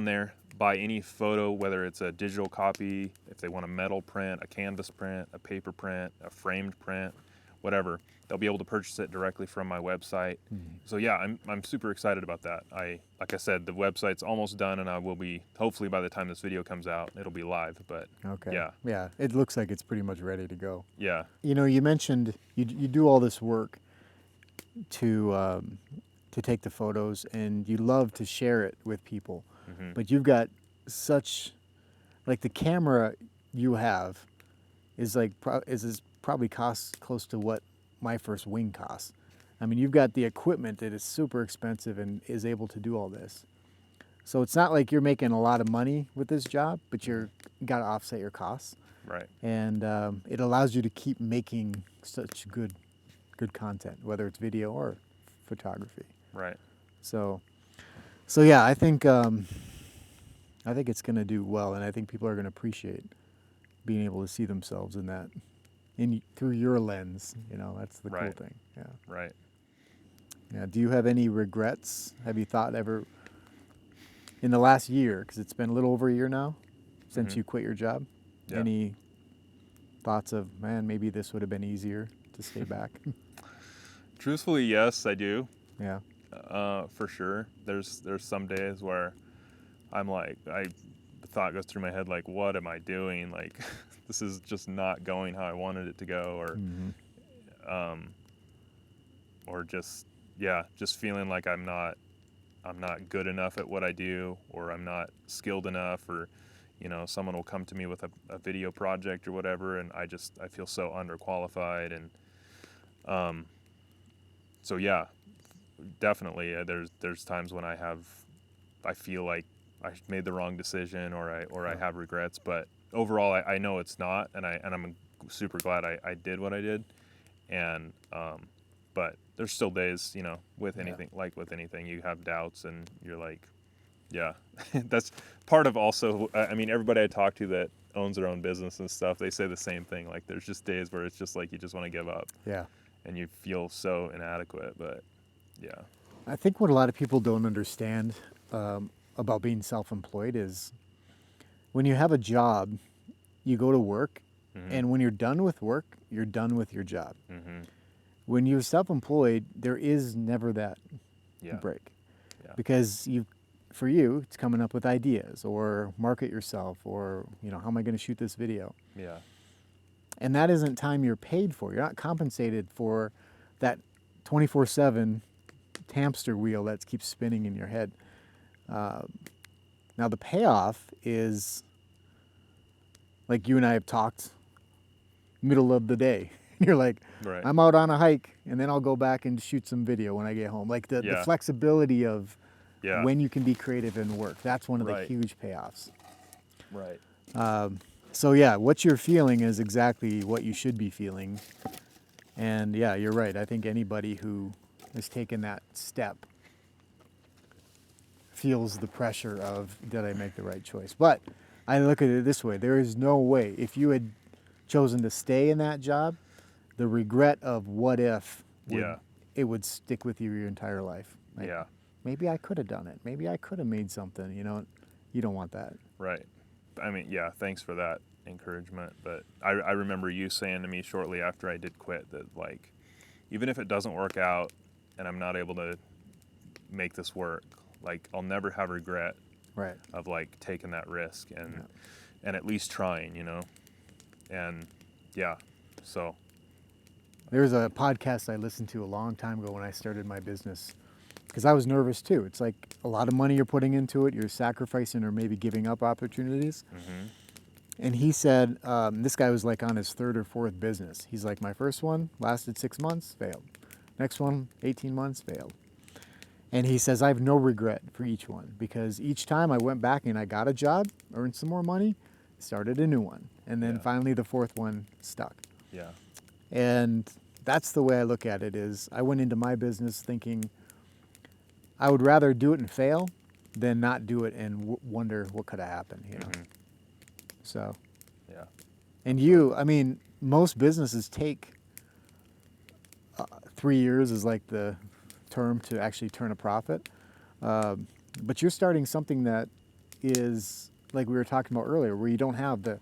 there, buy any photo, whether it's a digital copy, if they want a metal print, a canvas print, a paper print, a framed print, whatever. They'll be able to purchase it directly from my website. So yeah, I'm super excited about that. Like I said, the website's almost done, and I will be, hopefully by the time this video comes out, it'll be live. But yeah, it looks like it's pretty much ready to go. Yeah. You know, you mentioned you do all this work to take the photos, and you love to share it with people. But you've got such, like, the camera you have is like probably costs close to what my first wing costs. I mean, you've got the equipment that is super expensive and is able to do all this. So it's not like you're making a lot of money with this job, but you're got to offset your costs. Right. And it allows you to keep making such good content, whether it's video or photography. Right. So yeah, I think it's going to do well, and I think people are going to appreciate being able to see themselves in that, through your lens. You know, that's the cool thing. Yeah. Right. Yeah. Do you have any regrets? Have you thought ever in the last year, because it's been a little over a year now since you quit your job? Yeah. Any thoughts of, man, maybe this would have been easier to stay back? Truthfully, yes, I do. Yeah. For sure. There's some days where I'm like, the thought goes through my head like, what am I doing? Like, this is just not going how I wanted it to go, or just feeling like I'm not good enough at what I do, or I'm not skilled enough, or, you know, someone will come to me with a video project or whatever, and I feel so underqualified, and so yeah, definitely there's times when I feel like I made the wrong decision, or I have regrets, but overall I know it's not, and I'm super glad I did what I did, and but there's still days, you know, with anything, like with anything, you have doubts, and you're like, yeah, that's part of also, I mean, everybody I talk to that owns their own business and stuff, they say the same thing. Like, there's just days where it's just like you just want to give up. Yeah. And you feel so inadequate, but yeah. I think what a lot of people don't understand about being self-employed is when you have a job, you go to work, and when you're done with work, you're done with your job. when you're self-employed, there is never that Yeah. break. Yeah. Because for you, it's coming up with ideas or market yourself or, how am I going to shoot this video? Yeah. And that isn't time you're paid for. You're not compensated for that 24/7 hamster wheel that keeps spinning in your head. Now the payoff is, like you and I have talked, middle of the day. You're like, Right. I'm out on a hike, and then I'll go back and shoot some video when I get home. Like the Yeah. flexibility of Yeah. when you can be creative and work. That's one of the Right. huge payoffs. Right. So yeah, what you're feeling is exactly what you should be feeling. And yeah, you're right. I think anybody who has taken that step feels the pressure of, did I make the right choice? But I look at it this way. There is no way, if you had chosen to stay in that job, the regret of what if, Yeah. it would stick with you your entire life. Like, Yeah. maybe I could have done it. Maybe I could have made something, You don't want that. Right. I mean, yeah, thanks for that encouragement. But I remember you saying to me shortly after I did quit that, like, even if it doesn't work out and I'm not able to make this work, like, I'll never have regret Right. of, like, taking that risk and at least trying, And yeah, so. There was a podcast I listened to a long time ago when I started my business, because I was nervous too. It's like a lot of money you're putting into it, you're sacrificing or maybe giving up opportunities. Mm-hmm. And he said, this guy was like on his third or fourth business. He's like, my first one lasted 6 months, failed. Next one, 18 months, failed. And he says, I have no regret for each one, because each time I went back and I got a job, earned some more money, started a new one. And then Yeah. finally the fourth one stuck. Yeah. And that's the way I look at it. Is I went into my business thinking I would rather do it and fail than not do it and wonder what could have happened, Mhm. So, Yeah. and most businesses take 3 years is like the term to actually turn a profit. But you're starting something that is, like we were talking about earlier, where you don't have the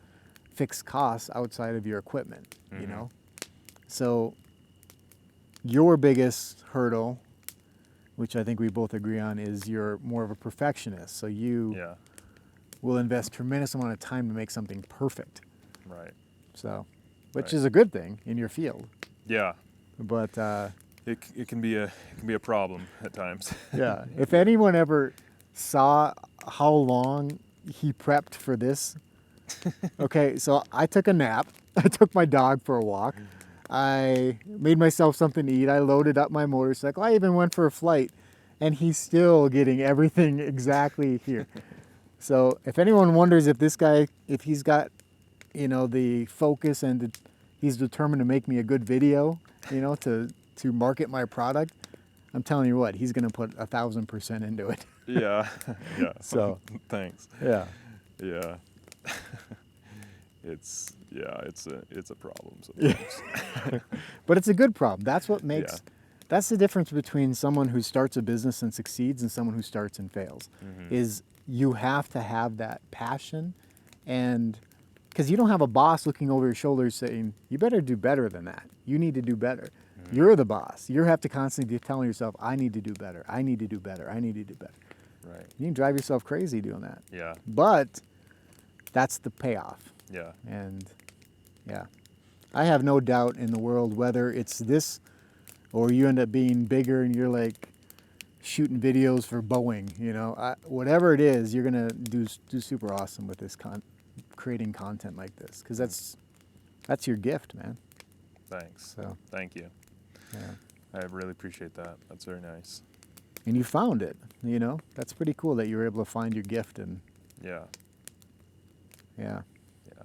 fixed costs outside of your equipment, Mhm. So your biggest hurdle, which I think we both agree on, is you're more of a perfectionist. So you Yeah. will invest tremendous amount of time to make something perfect. Right. So, which Right. is a good thing in your field. Yeah. But It can be a problem at times. yeah, if anyone ever saw how long he prepped for this, okay, so I took a nap. I took my dog for a walk. I made myself something to eat. I loaded up my motorcycle. I even went for a flight, and he's still getting everything exactly here. So if anyone wonders if this guy, if he's got, the focus and he's determined to make me a good video, to market my product, I'm telling you what, he's going to put 1,000% into it. Yeah. Yeah. So Thanks. yeah, Yeah. It's a problem sometimes. but it's a good problem. That's what makes. Yeah. That's the difference between someone who starts a business and succeeds and someone who starts and fails. Mhm. Is you have to have that passion, and because you don't have a boss looking over your shoulder saying, you better do better than that. You need to do better. Mhm. You're the boss. You have to constantly be telling yourself, I need to do better. I need to do better. I need to do better. Right. You can drive yourself crazy doing that. Yeah. But that's the payoff. Yeah. And yeah, I have no doubt in the world, whether it's this or you end up being bigger and you're like shooting videos for Boeing, whatever it is, you're going to do super awesome with this creating content like this, because that's your gift, man. Thanks. So Thank you. yeah, I really appreciate that. That's very nice. and you found it. That's pretty cool that you were able to find your gift. And Yeah. yeah, Yeah.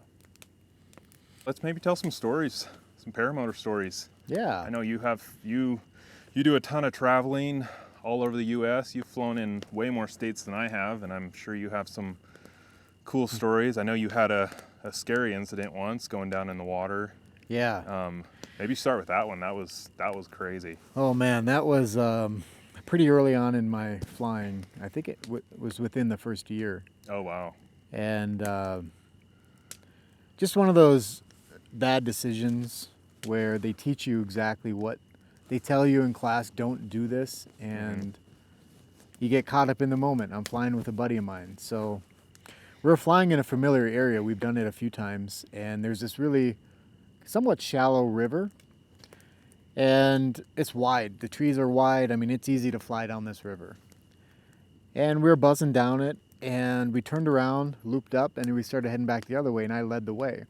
Let's maybe tell some stories, some paramotor stories. yeah, I know you do a ton of traveling all over the U.S. You've flown in way more states than I have, and I'm sure you have some cool stories. I know you had a scary incident once going down in the water. yeah. Maybe start with that one. That was crazy. Oh man, that was pretty early on in my flying. I think it was within the first year. Oh wow. And just one of those bad decisions where they teach you exactly what they tell you in class, don't do this, and you get caught up in the moment. I'm flying with a buddy of mine. So we're flying in a familiar area. We've done it a few times, and there's this really somewhat shallow river, and it's wide. The trees are wide. I mean, it's easy to fly down this river. And we were buzzing down it, and we turned around, looped up, and we started heading back the other way, and I led the way.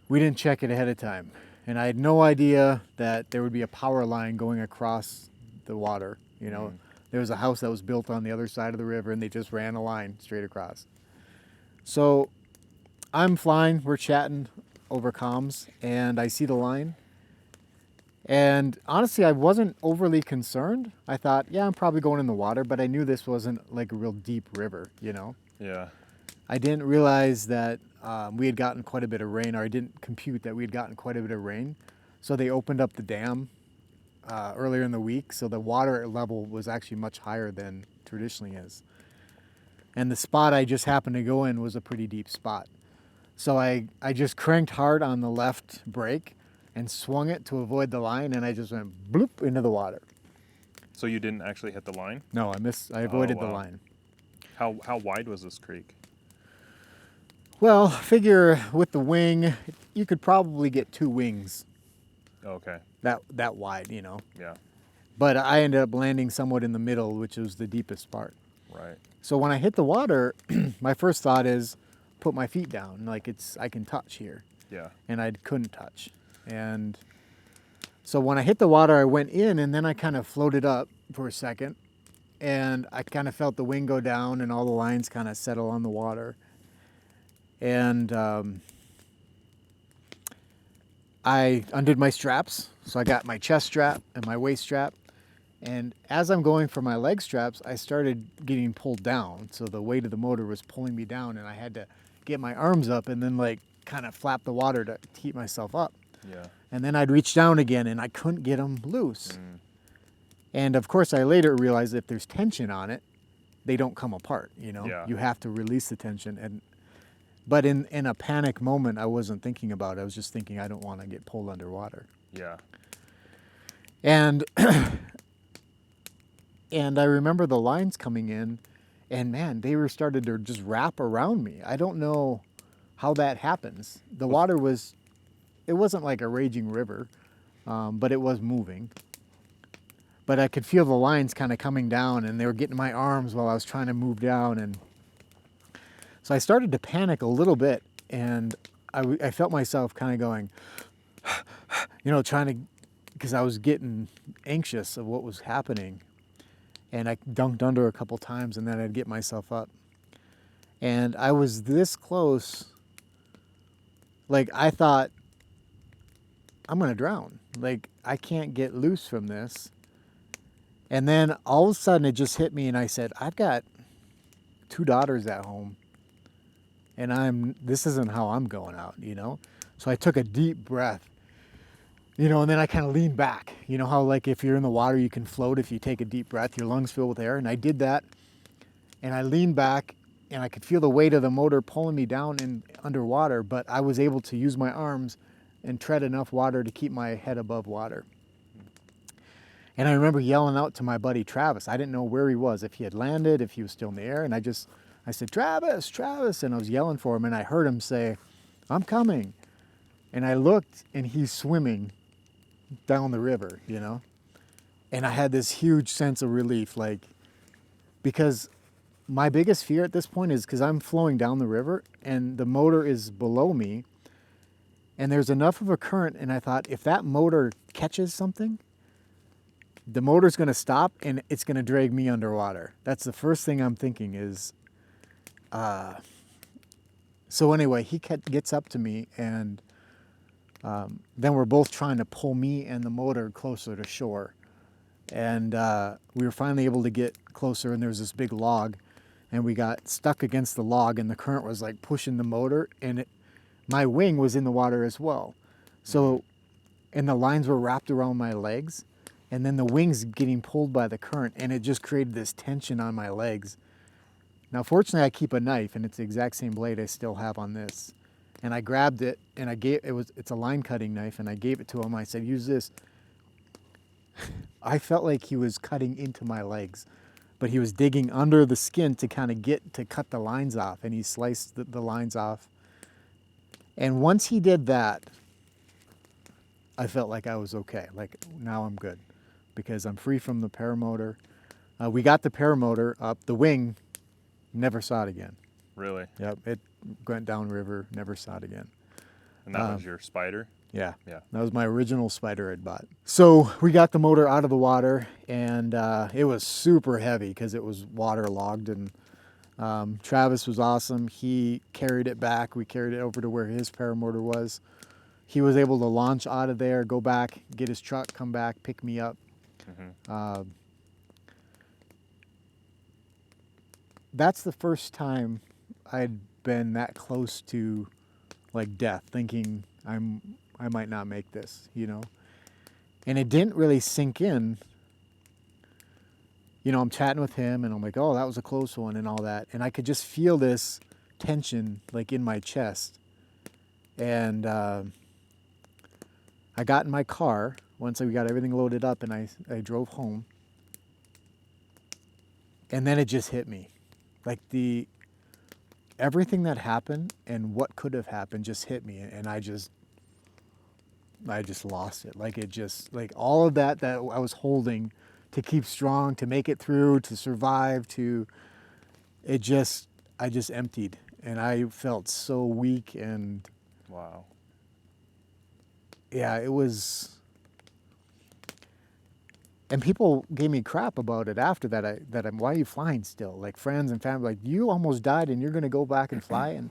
We didn't check it ahead of time, and I had no idea that there would be a power line going across the water. You know, there was a house that was built on the other side of the river, and they just ran a line straight across. So I'm flying, we're chatting over comms, and I see the line. And honestly, I wasn't overly concerned. I thought, yeah, I'm probably going in the water, but I knew this wasn't like a real deep river, you know? Yeah. I didn't realize that we had gotten quite a bit of rain, or I didn't compute that we had gotten quite a bit of rain. So they opened up the dam earlier in the week, so the water level was actually much higher than traditionally is. And the spot I just happened to go in was a pretty deep spot. So I just cranked hard on the left brake and swung it to avoid the line, and I just went bloop into the water. So you didn't actually hit the line? No, I avoided the wow. line. How wide was this creek? Well, figure with the wing, you could probably get 2 wings Okay. that wide, you know. Yeah. But I ended up landing somewhat in the middle, which was the deepest part. Right. So when I hit the water, my first thought is put my feet down, like I can touch here. Yeah. And I couldn't touch. And so when I hit the water, I went in, and then I kind of floated up for a second, and I kind of felt the wing go down and all the lines kind of settle on the water. And I undid my straps. So I got my chest strap and my waist strap. And as I'm going for my leg straps, I started getting pulled down. So the weight of the motor was pulling me down, and I had to get my arms up and then like kind of flap the water to keep myself up. Yeah. And then I'd reach down again, and I couldn't get them loose. And of course, I later realized if there's tension on it, they don't come apart, you know? Yeah. You have to release the tension. But in a panic moment, I wasn't thinking about it. I was just thinking, I don't want to get pulled underwater. Yeah. And and I remember the lines coming in, and man, they were started to just wrap around me. I don't know how that happens. The water it wasn't like a raging river, but it was moving. But I could feel the lines kind of coming down, and they were getting my arms while I was trying to move down. And so I started to panic a little bit, and I felt myself kind of going, you know, because I was getting anxious of what was happening. And I dunked under a couple times, and then I'd get myself up. And I was this close, like I thought, I'm going to drown. Like, I can't get loose from this. And then all of a sudden it just hit me, and I said, I've got 2 daughters at home, and this isn't how I'm going out, you know? So I took a deep breath, you know, and then I kind of leaned back. You know how like if you're in the water, you can float if you take a deep breath, your lungs fill with air. And I did that, and I leaned back, and I could feel the weight of the motor pulling me down and underwater, but I was able to use my arms and tread enough water to keep my head above water. And I remember yelling out to my buddy Travis. I didn't know where he was, if he had landed, if he was still in the air. And I said, Travis, Travis. And I was yelling for him, and I heard him say, I'm coming. And I looked, and he's swimming down the river, you know? And I had this huge sense of relief, like, because my biggest fear at this point is because I'm flowing down the river, and the motor is below me, and there's enough of a current, and I thought, if that motor catches something, the motor's going to stop, and it's going to drag me underwater. That's the first thing I'm thinking is, so anyway, he gets up to me, and then we're both trying to pull me and the motor closer to shore. And we were finally able to get closer, and there was this big log, and we got stuck against the log, and the current was like pushing the motor, and my wing was in the water as well. So, and the lines were wrapped around my legs, and then the wings getting pulled by the current, and it just created this tension on my legs. Now, fortunately, I keep a knife, and it's the exact same blade I still have on this. And I grabbed it and it's a line cutting knife, and I gave it to him. I said, use this. I felt like he was cutting into my legs, but he was digging under the skin to kind of cut the lines off, and he sliced the lines off. And once he did that, I felt like I was okay. Like, now I'm good because I'm free from the paramotor. We got the paramotor up. The wing, never saw it again. Really? Yep, it went downriver, never saw it again. And that was your Spider? Yeah. Yeah. That was my original Spider I'd bought. So we got the motor out of the water, and it was super heavy because it was waterlogged. And Travis was awesome. He carried it back. We carried it over to where his paramotor was. He was able to launch out of there, go back, get his truck, come back, pick me up. That's the first time I'd been that close to like death, thinking I might not make this, you know. And it didn't really sink in. You know, I'm chatting with him and I'm like, oh, that was a close one and all that. And I could just feel this tension like in my chest. And I got in my car once we got everything loaded up, and I drove home. And then it just hit me. Like everything that happened and what could have happened just hit me, and I just lost it. Like, it just, like, all of that I was holding to keep strong, to make it through, to survive, I just emptied, and I felt so weak. And wow. Yeah, it was. And people gave me crap about it after that. Why are you flying still? Like, friends and family, like, you almost died and you're going to go back and fly. And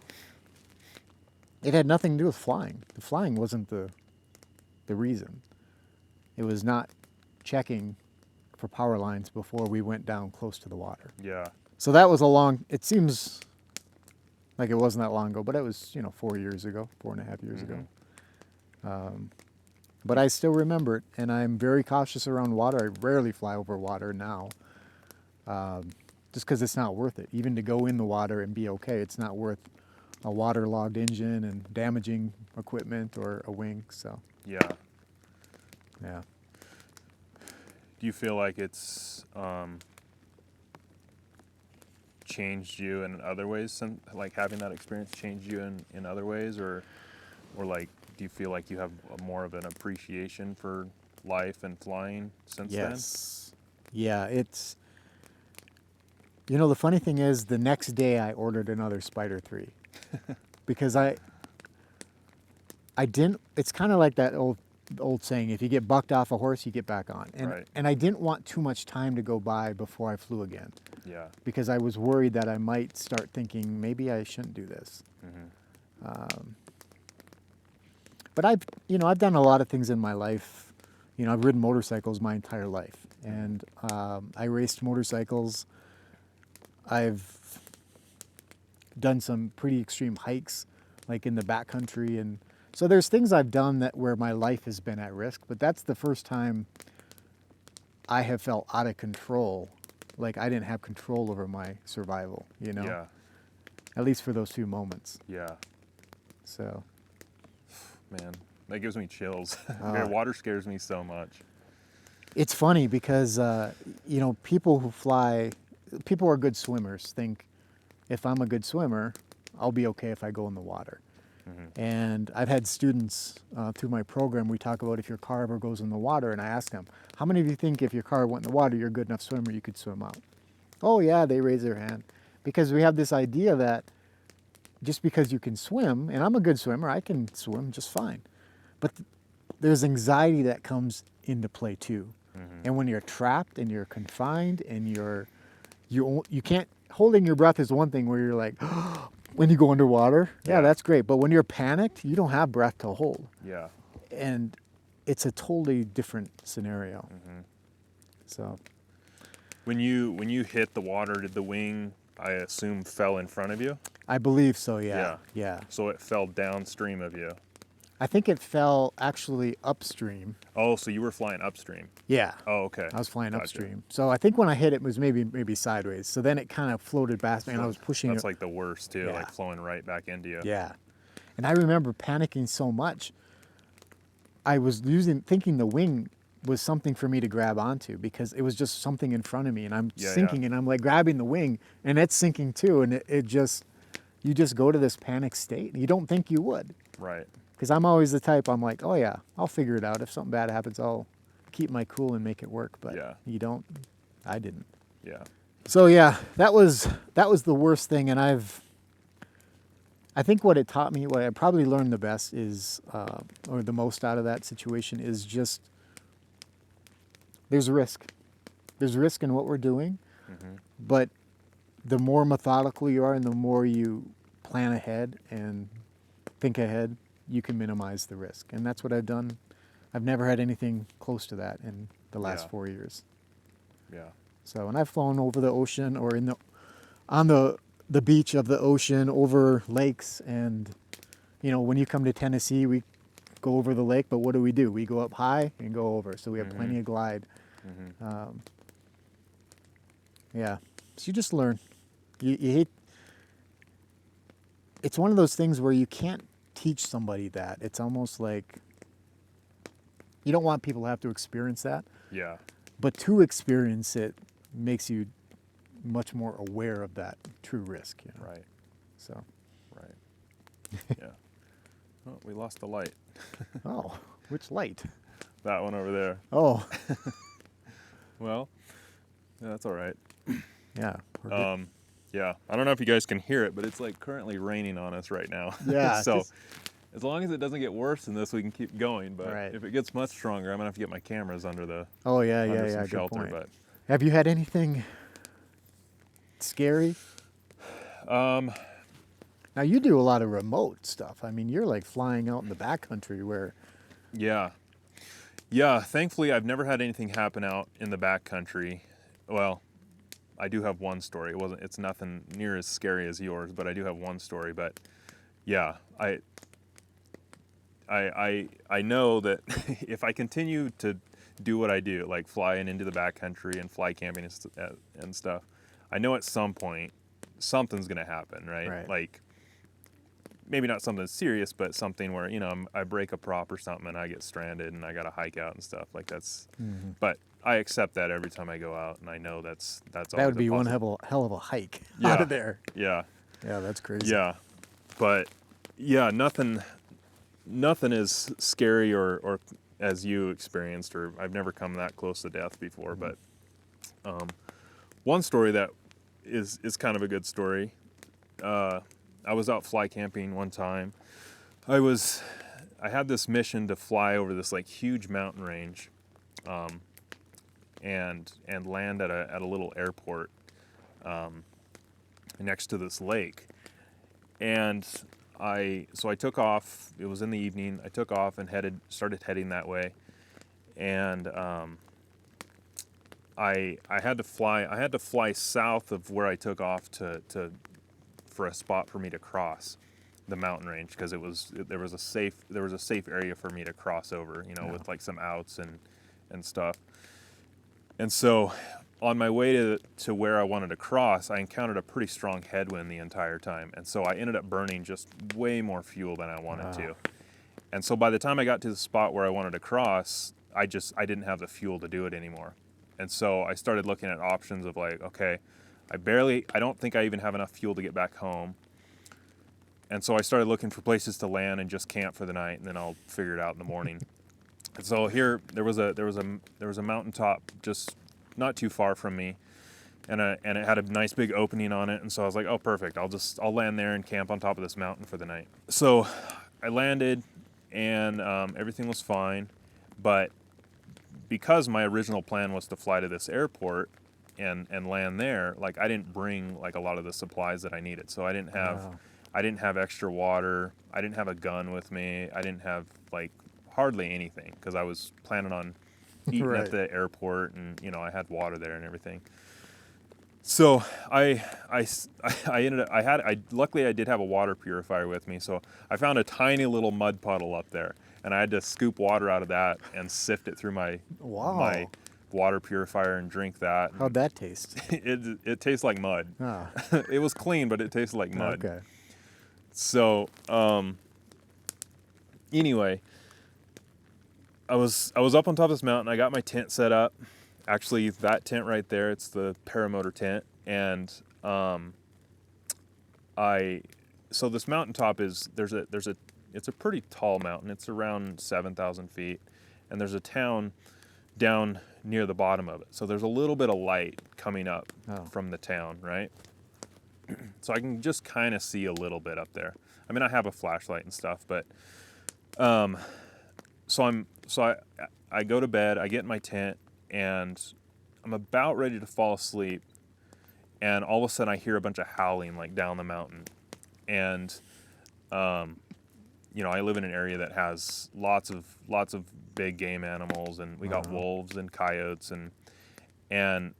it had nothing to do with flying. The flying wasn't the reason. It was not checking for power lines before we went down close to the water. Yeah. So that was it seems like it wasn't that long ago, but it was, 4.5 years ago. But I still remember it, and I'm very cautious around water. I rarely fly over water now, just because it's not worth it. Even to go in the water and be okay, it's not worth a waterlogged engine and damaging equipment or a wing. So Yeah. yeah. Do you feel like it's changed you in other ways? Like, having that experience changed you in other ways, or like, do you feel like you have more of an appreciation for life and flying since then? Yes. Yeah, it's. The funny thing is, the next day I ordered another Spider 3 because I didn't. It's kind of like that old saying: if you get bucked off a horse, you get back on. And Right. and I didn't want too much time to go by before I flew again. Yeah. Because I was worried that I might start thinking maybe I shouldn't do this. But I've done a lot of things in my life. I've ridden motorcycles my entire life, and I raced motorcycles. I've done some pretty extreme hikes, like in the backcountry, and so there's things I've done where my life has been at risk. But that's the first time I have felt out of control, like I didn't have control over my survival. Yeah. At least for those few moments. Yeah. So. Man, that gives me chills. Water scares me so much. It's funny because, people who are good swimmers think if I'm a good swimmer, I'll be okay if I go in the water. And I've had students through my program, we talk about if your car ever goes in the water, and I ask them, how many of you think if your car went in the water, you're a good enough swimmer, you could swim out? Oh yeah, they raise their hand. Because we have this idea that just because you can swim, and I'm a good swimmer, I can swim just fine. But there's anxiety that comes into play too. And when you're trapped and you're confined and you can't, holding your breath is one thing where you're like, when you go underwater, yeah, that's great. But when you're panicked, you don't have breath to hold. Yeah. And it's a totally different scenario. So. When you hit the water, did the wing, I assume, fell in front of you? I believe so, yeah. So it fell downstream of you. I think it fell actually upstream. Oh, so you were flying upstream. Yeah. Oh, okay. I was flying upstream. So I think when I hit it was maybe sideways. So then it kind of floated back and I was pushing it. That's like the worst too, like flowing right back into you. Yeah. And I remember panicking so much. I was thinking the wing was something for me to grab onto because it was just something in front of me, and I'm Yeah, sinking, yeah. and I'm like grabbing the wing, and it's sinking too, and you just go to this panic state. You don't think you would, Right. because I'm always the type, I'm like, oh yeah, I'll figure it out. If something bad happens, I'll keep my cool and make it work. But Yeah. you don't. I didn't. Yeah. So yeah, that was the worst thing, and I think what it taught me, what I probably learned the best is, or the most out of that situation is just, there's risk. There's risk in what we're doing, Mm-hmm. but the more methodical you are and the more you plan ahead and think ahead, you can minimize the risk. And that's what I've done. I've never had anything close to that in the last Yeah. 4 years. Yeah. So, and I've flown over the ocean or on the beach of the ocean, over lakes, and when you come to Tennessee, we go over the lake, but what do? We go up high and go over, so we have plenty of glide. Mm-hmm. Yeah, so you just learn. You hate. It's one of those things where you can't teach somebody that. It's almost like you don't want people to have to experience that, Yeah. but to experience it makes you much more aware of that true risk. Right. So. Right. Yeah. Oh, we lost the light. Oh, which light? That one over there. Oh, Well, yeah, that's all right. yeah. we're good. Yeah. I don't know if you guys can hear it, but it's like currently raining on us right now. Yeah. So as long as it doesn't get worse than this, we can keep going. But Right. if it gets much stronger, I'm gonna have to get my cameras under the Oh yeah, under yeah, some yeah. Good shelter. point. But Have you had anything scary? Now you do a lot of remote stuff. I mean, you're like flying out in the backcountry where. yeah. Yeah, thankfully I've never had anything happen out in the backcountry. Well, I do have one story. It's nothing near as scary as yours, but I do have one story. But yeah, I know that if I continue to do what I do, like flying into the backcountry and fly camping and stuff, I know at some point something's gonna happen, right? Right. Like maybe not something serious, but something where I break a prop or something and I get stranded and I gotta hike out and stuff like that's. Mm-hmm. But I accept that every time I go out, and I know that's That always would be one possible. hell of a hike Yeah. out of there. Yeah, Yeah, that's crazy. yeah, but yeah, nothing is scary or as you experienced, or I've never come that close to death before. But one story that is kind of a good story. I was out fly camping one time. I had this mission to fly over this like huge mountain range, and land at a little airport next to this lake. And I took off. It was in the evening. I took off and started heading that way. And I had to fly south of where I took off for a spot for me to cross the mountain range, because there was a safe area for me to cross over, with like some outs and stuff. And so on my way to where I wanted to cross, I encountered a pretty strong headwind the entire time. And so I ended up burning just way more fuel than I wanted to. And so by the time I got to the spot where I wanted to cross, I didn't have the fuel to do it anymore. And so I started looking at options of like, okay, I don't think I even have enough fuel to get back home. And so I started looking for places to land and just camp for the night, and then I'll figure it out in the morning. And so here there was a mountaintop just not too far from me, and it had a nice big opening on it. And so I was like, oh, perfect. I'll land there and camp on top of this mountain for the night. So I landed, and everything was fine, but because my original plan was to fly to this airport and land there, like I didn't bring like a lot of the supplies that I needed. So I didn't have extra water. I didn't have a gun with me. I didn't have like hardly anything, because I was planning on eating Right. at the airport, and I had water there and everything. So luckily I did have a water purifier with me. So I found a tiny little mud puddle up there, and I had to scoop water out of that and sift it through my Wow. water purifier and drink that. How'd that taste? It tastes like mud. Ah, It was clean, but it tasted like mud. okay. So Anyway, I was up on top of this mountain. I got my tent set up. Actually, that tent right there, it's the paramotor tent. And so this mountaintop is it's a pretty tall mountain. It's around 7,000 feet, and there's a town down near the bottom of it. So there's a little bit of light coming up from the town, right? So I can just kind of see a little bit up there. I mean, I have a flashlight and stuff, but so I go to bed. I get in my tent, and I'm about ready to fall asleep, and all of a sudden I hear a bunch of howling like down the mountain, and I live in an area that has lots of big game animals, and we got wolves and coyotes, and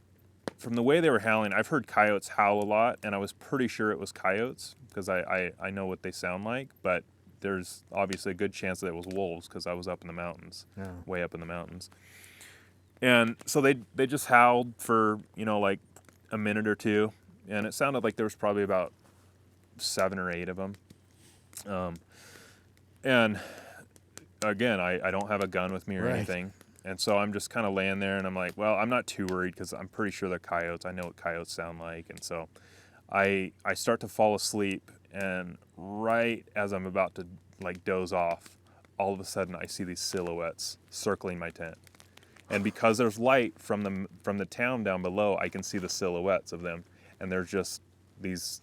from the way they were howling, I've heard coyotes howl a lot, and I was pretty sure it was coyotes because I know what they sound like, but there's obviously a good chance that it was wolves because I was up in the mountains, way up in the mountains. And so they just howled for, like a minute or two, and it sounded like there was probably about 7 or 8 of them. And again, I don't have a gun with me or anything. And so I'm just kind of laying there, and I'm like, well, I'm not too worried because I'm pretty sure they're coyotes. I know what coyotes sound like. And so I start to fall asleep, and right as I'm about to like doze off, all of a sudden I see these silhouettes circling my tent. And because there's light from the town down below, I can see the silhouettes of them. And there's just these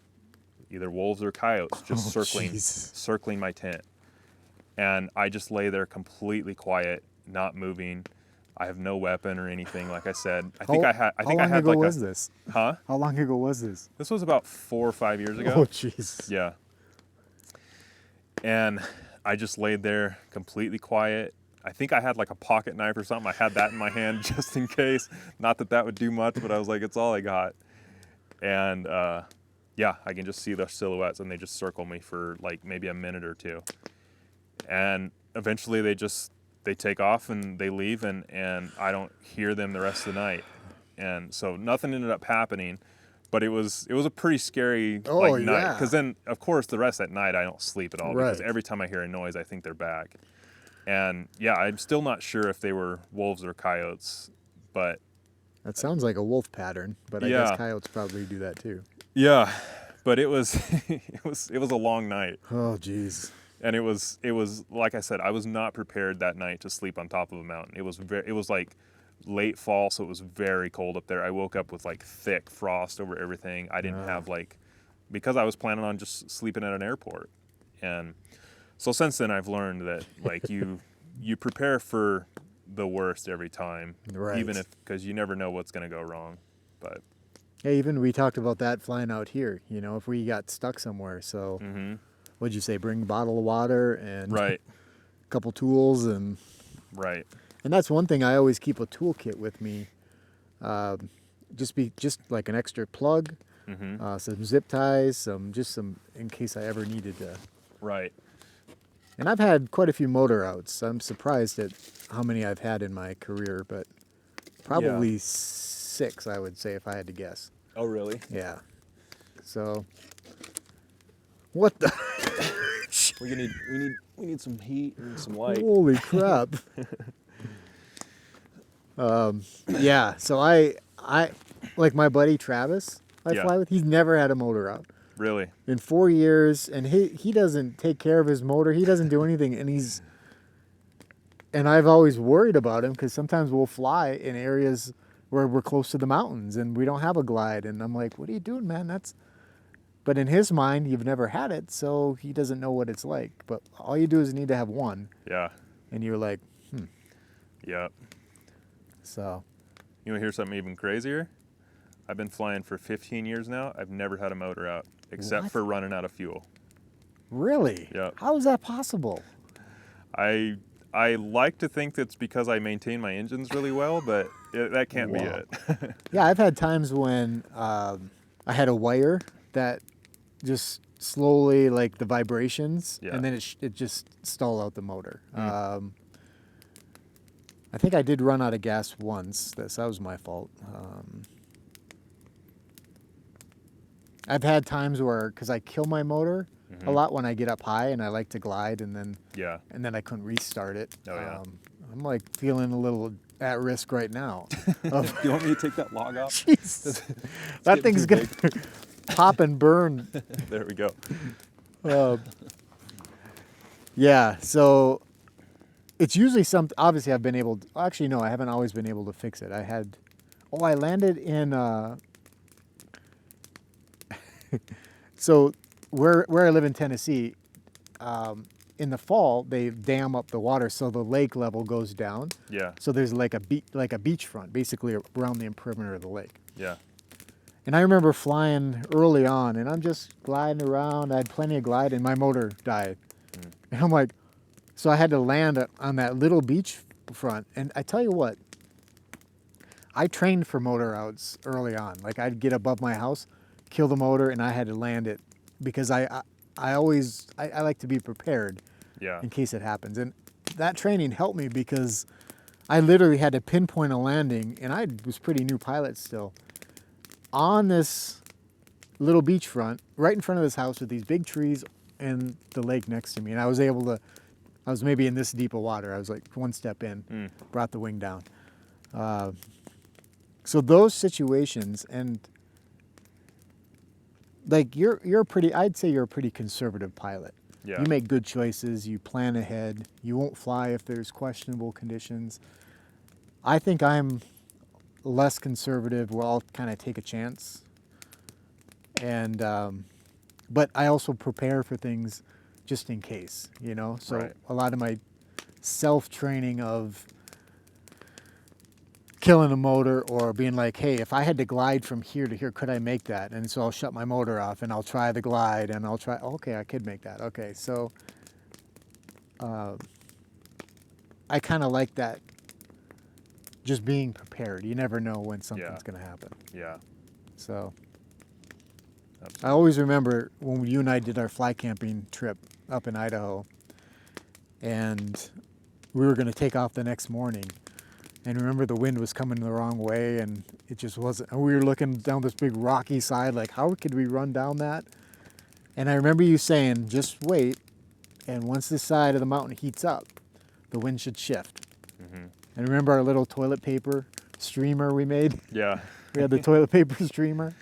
either wolves or coyotes just circling my tent. And I just lay there completely quiet, not moving. I have no weapon or anything. Like I said, I think I had How long ago was this? Huh? How long ago was this? This was about 4 or 5 years ago. Oh, jeez. Yeah. And I just laid there completely quiet. I think I had like a pocket knife or something. I had that in my hand just in case. Not that would do much, but I was like, it's all I got. And I can just see the silhouettes, and they just circle me for like maybe a minute or two. And eventually they take off and they leave, and I don't hear them the rest of the night. And so nothing ended up happening, but it was a pretty scary night. Because then, of course, the rest of that night I don't sleep at all because every time I hear a noise, I think they're back. And I'm still not sure if they were wolves or coyotes, but that sounds like a wolf pattern. But I guess coyotes probably do that too. Yeah, but it was it was a long night. Oh, geez. And it was like I said, I was not prepared that night to sleep on top of a mountain. It was like late fall, so it was very cold up there. I woke up with like thick frost over everything. I didn't have because I was planning on just sleeping at an airport. And so since then I've learned that like you prepare for the worst every time, even because you never know what's going to go wrong. But yeah, even we talked about that flying out here, if we got stuck somewhere. So what'd you say? Bring a bottle of water and a couple tools and And that's one thing I always keep a toolkit with me. Just like an extra plug, some zip ties, some in case I ever needed to. And I've had quite a few motor outs. I'm surprised at how many I've had in my career, but probably 6, I would say, if I had to guess. Oh, really? Yeah. So, what the? we need some heat and some light. Holy crap! Yeah. So I like my buddy Travis. I fly with. He's never had a motor out. Really? In 4 years, and he doesn't take care of his motor. He doesn't do anything, and I've always worried about him because sometimes we'll fly in areas where we're close to the mountains and we don't have a glide, and I'm like, "What are you doing, man?" But in his mind, you've never had it, so he doesn't know what it's like. But all you do is need to have one. Yeah. And you're like, Yeah. So. You want to hear something even crazier? I've been flying for 15 years now. I've never had a motor out, except for running out of fuel. Really? Yeah. How is that possible? I like to think that's because I maintain my engines really well, but that can't be it. Yeah, I've had times when I had a wire that just slowly, like the vibrations, and then it just stalled out the motor. I think I did run out of gas once. That was my fault. I've had times where, because I kill my motor, a lot when I get up high, and I like to glide, and then Yeah. I couldn't restart it. Oh, yeah. I'm like feeling a little at risk right now. Do you want me to take that log off? Jeez, that getting thing's too gonna pop and burn. There we go. Yeah, so it's usually something. Obviously, I've been able to, actually, no, I haven't always been able to fix it. I landed in, so where I live in Tennessee, in the fall, they dam up the water so the lake level goes down. Yeah. So there's like a beachfront, basically around the perimeter of the lake. Yeah. And I remember flying early on, and I'm just gliding around. I had plenty of glide, and my motor died. And I'm like, so I had to land on that little beach front. And I tell you what, I trained for motor outs early on. Like I'd get above my house, kill the motor, and I had to land it because I like to be prepared Yeah. in case it happens. And that training helped me because I literally had to pinpoint a landing, and I was pretty new pilot still, on this little beachfront right in front of this house with these big trees and the lake next to me. And I was maybe in this deep of water. I was like one step in, brought the wing down. So those situations, and like I'd say you're a pretty conservative pilot. Yeah. You make good choices, you plan ahead, you won't fly if there's questionable conditions. I think I'm less conservative where I'll kind of take a chance. And, but I also prepare for things just in case, you know? So Right. a lot of my self-training of killing a motor or being like, hey, if I had to glide from here to here, could I make that? And so I'll shut my motor off and I'll try the glide and okay, I could make that. Okay, so I kind of like that, just being prepared. You never know when something's going to happen. Yeah. So Absolutely. I always remember when you and I did our fly camping trip up in Idaho, and we were going to take off the next morning. And remember the wind was coming the wrong way, and it just wasn't. And we were looking down this big rocky side, like, how could we run down that? And I remember you saying, just wait, and once this side of the mountain heats up, the wind should shift. Mm-hmm. And remember our little toilet paper streamer we made? Yeah. We had the toilet paper streamer.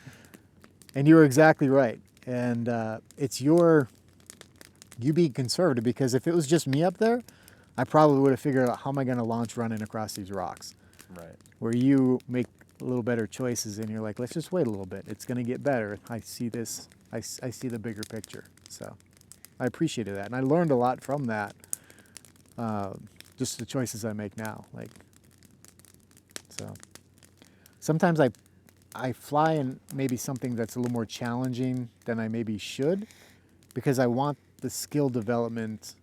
And you were exactly right. And it's you being conservative, because if it was just me up there, I probably would have figured out how am I going to launch running across these rocks. Right. Where you make a little better choices and you're like, let's just wait a little bit. It's going to get better. I see this. I see the bigger picture. So I appreciated that. And I learned a lot from that. Just the choices I make now. So sometimes I fly in maybe something that's a little more challenging than I maybe should, because I want the skill development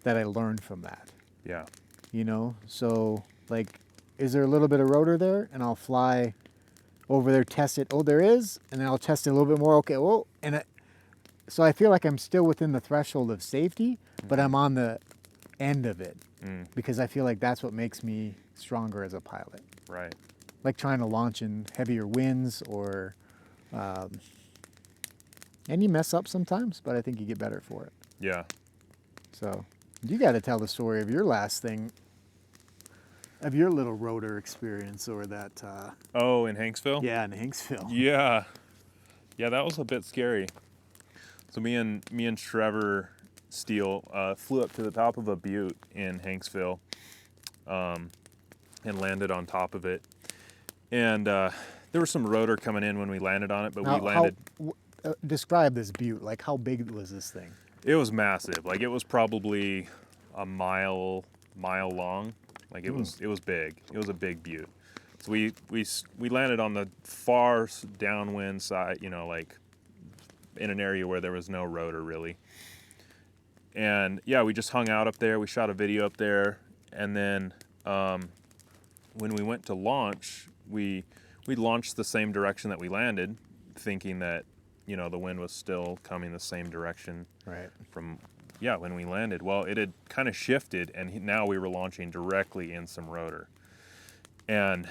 that I learned from that. Yeah. You know, so like, is there a little bit of rotor there? And I'll fly over there, test it. Oh, there is. And then I'll test it a little bit more. Okay, well, so I feel like I'm still within the threshold of safety, but I'm on the end of it because I feel like that's what makes me stronger as a pilot. Right. Like trying to launch in heavier winds or, and you mess up sometimes, but I think you get better for it. Yeah. So you got to tell the story of your last thing, of your little rotor experience, or that. Oh, in Hanksville? Yeah, in Hanksville. Yeah. Yeah, that was a bit scary. So me and Trevor Steele flew up to the top of a butte in Hanksville and landed on top of it. And there was some rotor coming in when we landed on it, but we landed. Describe this butte. Like, how big was this thing? It was massive. Like, it was probably a mile long. Like, it was big. It was a big butte. So we landed on the far downwind side, you know, like in an area where there was no rotor really. And yeah, we just hung out up there. We shot a video up there, and then when we went to launch, we launched the same direction that we landed, thinking that, you know, the wind was still coming the same direction from when we landed. Well, it had kind of shifted, and now we were launching directly in some rotor. And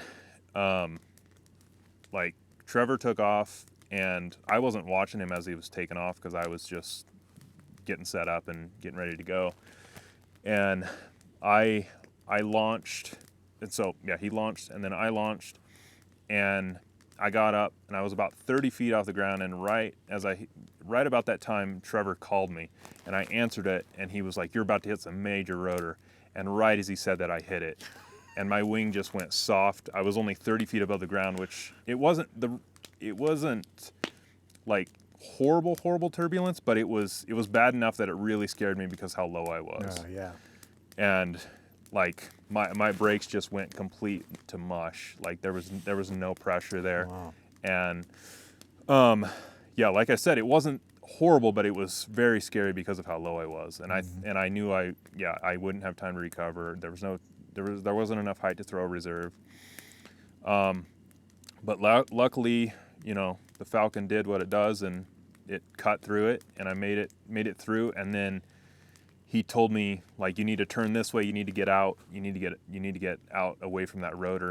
like, Trevor took off, and I wasn't watching him as he was taking off because I was just getting set up and getting ready to go. And I launched, and so yeah, he launched, and then I launched, and I got up, and I was about 30 feet off the ground, and right about that time, Trevor called me, and I answered it, and he was like, "You're about to hit some major rotor," and right as he said that, I hit it, and my wing just went soft. I was only 30 feet above the ground, which it wasn't like horrible turbulence, but it was bad enough that it really scared me because how low I was. Oh, yeah. And like my brakes just went complete to mush. Like there was no pressure there. Wow. And yeah, like I said, it wasn't horrible, but it was very scary because of how low I was. And I knew I wouldn't have time to recover. There wasn't enough height to throw a reserve. But luckily, the Falcon did what it does, and it cut through it, and I made it through. And then he told me, like, you need to turn this way, you need to get out, you need to get out away from that rotor,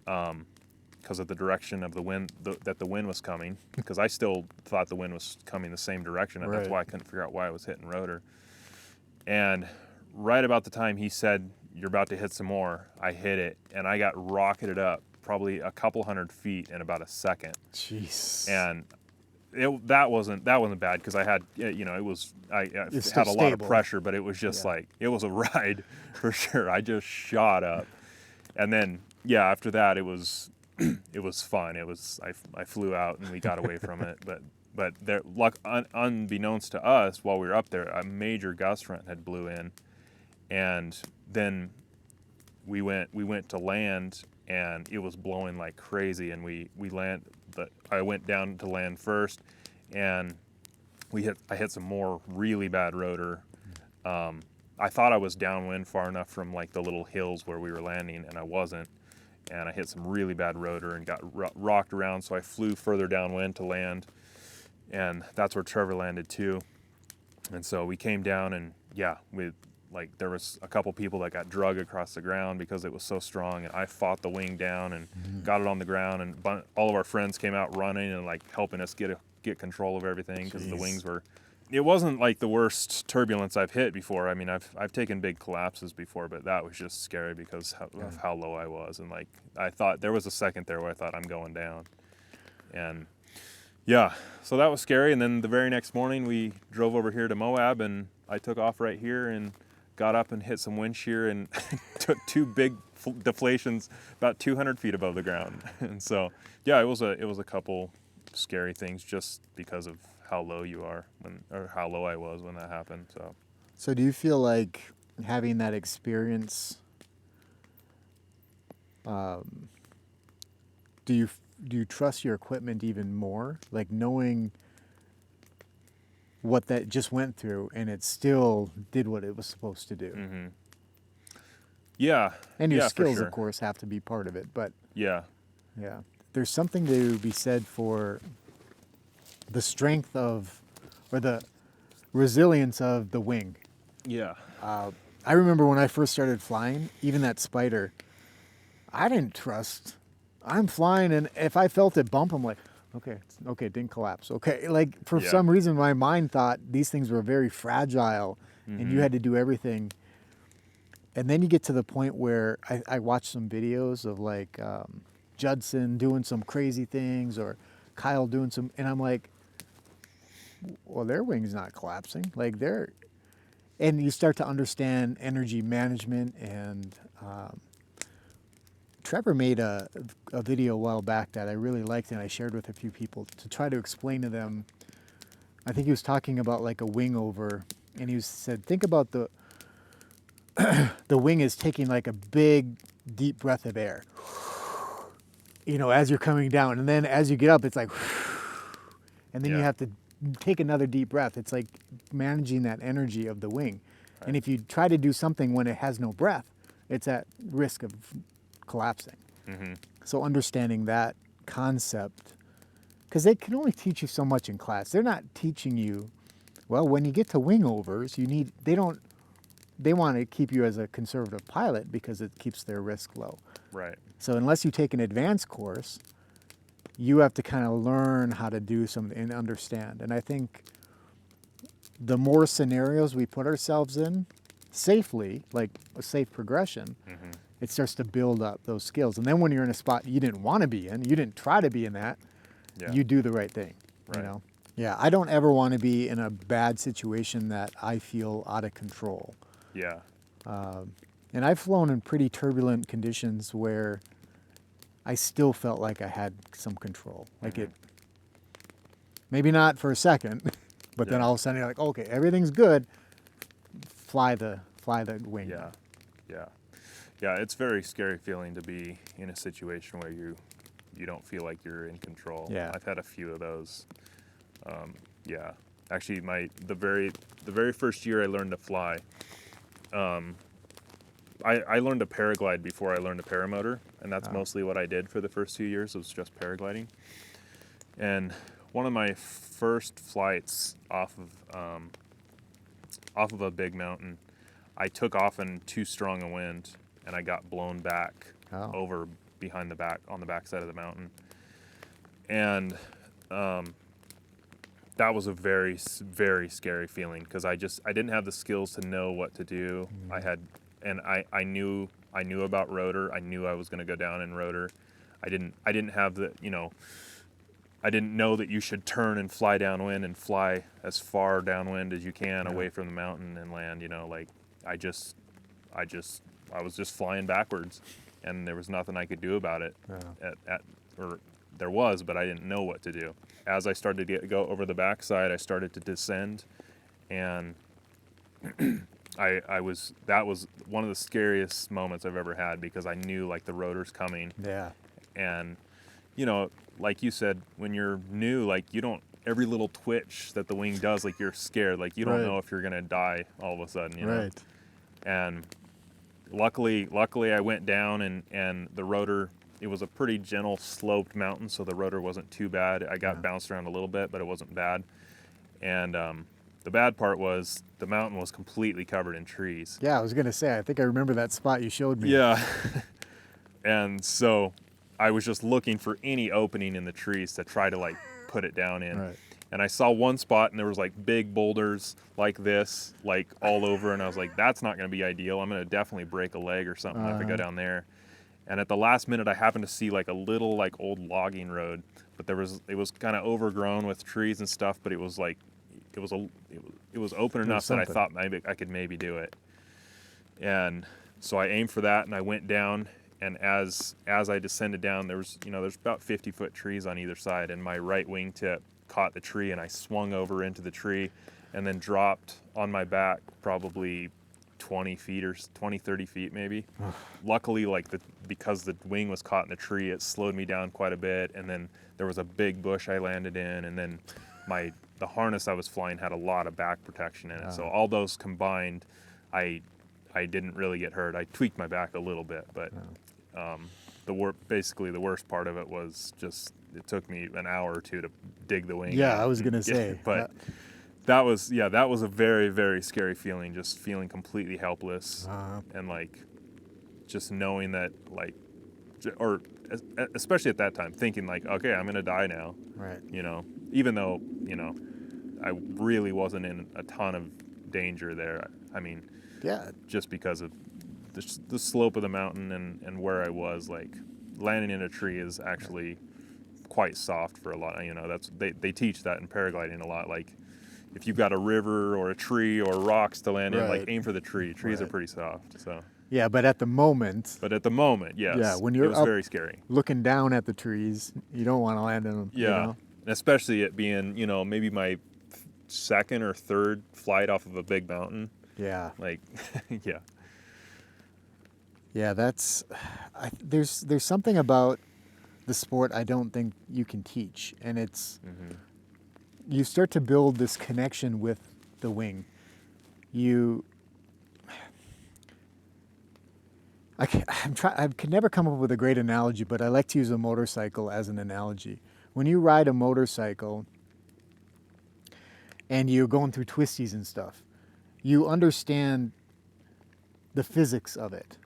because of the direction of the wind, that the wind was coming, because I still thought the wind was coming the same direction, and that's why I couldn't figure out why I was hitting rotor. And right about the time he said, "You're about to hit some more," I hit it, and I got rocketed up probably a couple hundred feet in about a second. Jeez. And that wasn't bad, because I had, I had a lot of pressure, but it was just like, it was a ride for sure. I just shot up. And then, after that, it was fun. I flew out and we got away from it. But there, unbeknownst to us, while we were up there, a major gust front had blew in. And then we went to land, and it was blowing like crazy, and we land, but I went down to land first, and I hit some more really bad rotor. I thought I was downwind far enough from like the little hills where we were landing, and I wasn't, and I hit some really bad rotor and got rocked around, so I flew further downwind to land, and that's where Trevor landed too. And so we came down, and there was a couple people that got drug across the ground because it was so strong, and I fought the wing down and got it on the ground, and all of our friends came out running and like helping us get control of everything, because the wings were. It wasn't like the worst turbulence I've hit before. I mean, I've taken big collapses before, but that was just scary because of how low I was, and like I thought there was a second there where I thought I'm going down, and so that was scary. And then the very next morning we drove over here to Moab, and I took off right here and got up and hit some wind shear and took two big deflations about 200 feet above the ground. And so, it was a couple scary things just because of how low you are or how low I was when that happened. So do you feel like having that experience, do you trust your equipment even more? Like knowing what that just went through, and it still did what it was supposed to do. Mm-hmm. Yeah. And your skills, for sure. of course, have to be part of it. But yeah. There's something to be said for the strength of, or the resilience of the wing. Yeah. I remember when I first started flying, even that Spider, I didn't trust. I'm flying, and if I felt it bump, I'm like, okay, it didn't collapse. Okay, like for some reason, my mind thought these things were very fragile, and you had to do everything. And then you get to the point where I watched some videos of like Judson doing some crazy things, or Kyle doing some, and I'm like, well, their wing's not collapsing. Like and you start to understand energy management. And Trevor made a video a while back that I really liked, and I shared with a few people to try to explain to them. I think he was talking about like a wing over, and he said, think about the wing is taking like a big, deep breath of air, as you're coming down. And then as you get up, it's like, and then you have to take another deep breath. It's like managing that energy of the wing. Right. And if you try to do something when it has no breath, it's at risk of collapsing. Mm-hmm. So understanding that concept, because they can only teach you so much in class. They're not teaching you, well, when you get to wing overs, they want to keep you as a conservative pilot because it keeps their risk low. Right. So unless you take an advanced course, you have to kind of learn how to do something and understand. And I think the more scenarios we put ourselves in safely, like a safe progression, it starts to build up those skills. And then when you're in a spot you didn't want to be in, you didn't try to be in that, Yeah. you do the right thing. Right. You know? Yeah, I don't ever want to be in a bad situation that I feel out of control. Yeah. And I've flown in pretty turbulent conditions where I still felt like I had some control. Like it, maybe not for a second, but then Yeah. all of a sudden you're like, okay, everything's good. Fly the wing. Yeah. Yeah. Yeah, it's a very scary feeling to be in a situation where you don't feel like you're in control. Yeah. I've had a few of those. Yeah. Actually, the very first year I learned to fly, I learned to paraglide before I learned to paramotor, and that's mostly what I did for the first 2 years, was just paragliding. And one of my first flights off of a big mountain, I took off in too strong a wind, and I got blown back over behind on the back side of the mountain. And that was a very, very scary feeling, because I didn't have the skills to know what to do. I knew about rotor. I knew I was going to go down in rotor. I didn't have the, I didn't know that you should turn and fly downwind and fly as far downwind as you can away from the mountain and land, like I was just flying backwards, and there was nothing I could do about it. Or there was, but I didn't know what to do. As I started to go over the backside, I started to descend, and that was one of the scariest moments I've ever had, because I knew like the rotor's coming. Yeah. And like you said, when you're new, like every little twitch that the wing does, like you're scared, like you don't know if you're gonna die all of a sudden, Right. And luckily I went down, and the rotor, it was a pretty gentle sloped mountain, so the rotor wasn't too bad. I got bounced around a little bit, but it wasn't bad. And the bad part was the mountain was completely covered in trees. Yeah, I was gonna say, I think I remember that spot you showed me. Yeah. And so I was just looking for any opening in the trees to try to like put it down in. Right. And I saw one spot, and there was like big boulders like this, like all over, and I was like, that's not going to be ideal. I'm going to definitely break a leg or something if I go down there. And at the last minute, I happened to see like a little like old logging road, but it was kind of overgrown with trees and stuff, but it was like it was open enough that I thought maybe I could maybe do it. And so I aimed for that, and I went down. And as I descended down, there's about 50-foot trees on either side, and my right wingtip caught the tree, and I swung over into the tree, and then dropped on my back probably 20 feet or 30 feet maybe. Luckily, because the wing was caught in the tree, it slowed me down quite a bit, and then there was a big bush I landed in, and then the harness I was flying had a lot of back protection in it. So all those combined, I didn't really get hurt. I tweaked my back a little bit, but basically the worst part of it was just, it took me an hour or two to dig the wing. Yeah, I was gonna say. But that was a very, very scary feeling, just feeling completely helpless, and like just knowing that or especially at that time, thinking like, okay, I'm gonna die now. Right. Even though I really wasn't in a ton of danger there. I mean, just because of the slope of the mountain and where I was, like landing in a tree is actually quite soft for a lot. That's they teach that in paragliding a lot. Like if you've got a river or a tree or rocks to land in, like aim for the tree. Trees are pretty soft. So. Yeah, but at the moment. Yes. Yeah, when it you're was up very scary. looking down at the trees, you don't want to land in them. Yeah. Especially it being, maybe my second or third flight off of a big mountain. Yeah. Like, yeah. Yeah, there's something about the sport I don't think you can teach, and it's you start to build this connection with the wing. I can never come up with a great analogy, but I like to use a motorcycle as an analogy. When you ride a motorcycle and you're going through twisties and stuff, you understand the physics of it.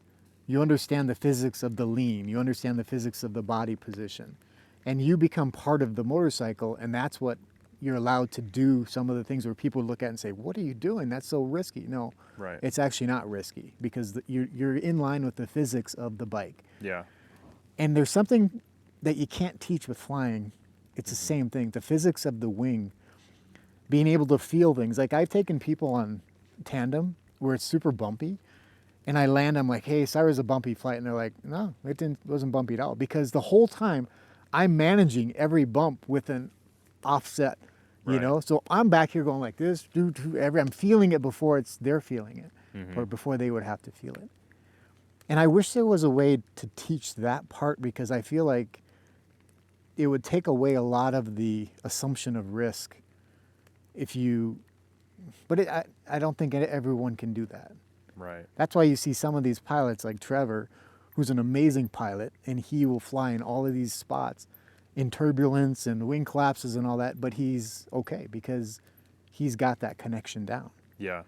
You understand the physics of the lean. You understand the physics of the body position. And you become part of the motorcycle, and that's what you're allowed to do some of the things where people look at it and say, what are you doing? That's so risky. No, Right. it's actually not risky because you're in line with the physics of the bike. Yeah. And there's something that you can't teach with flying. It's the same thing. The physics of the wing, being able to feel things. Like I've taken people on tandem where it's super bumpy, and I land, I'm like, hey, sorry, it was a bumpy flight. And they're like, no, wasn't bumpy at all. Because the whole time I'm managing every bump with an offset, you Right. know? So I'm back here going like this, I'm feeling it before they're feeling it, or before they would have to feel it. And I wish there was a way to teach that part, because I feel like it would take away a lot of the assumption of risk but I don't think everyone can do that. Right. That's why you see some of these pilots like Trevor, who's an amazing pilot, and he will fly in all of these spots in turbulence and wing collapses and all that, but he's okay because he's got that connection down. Yeah.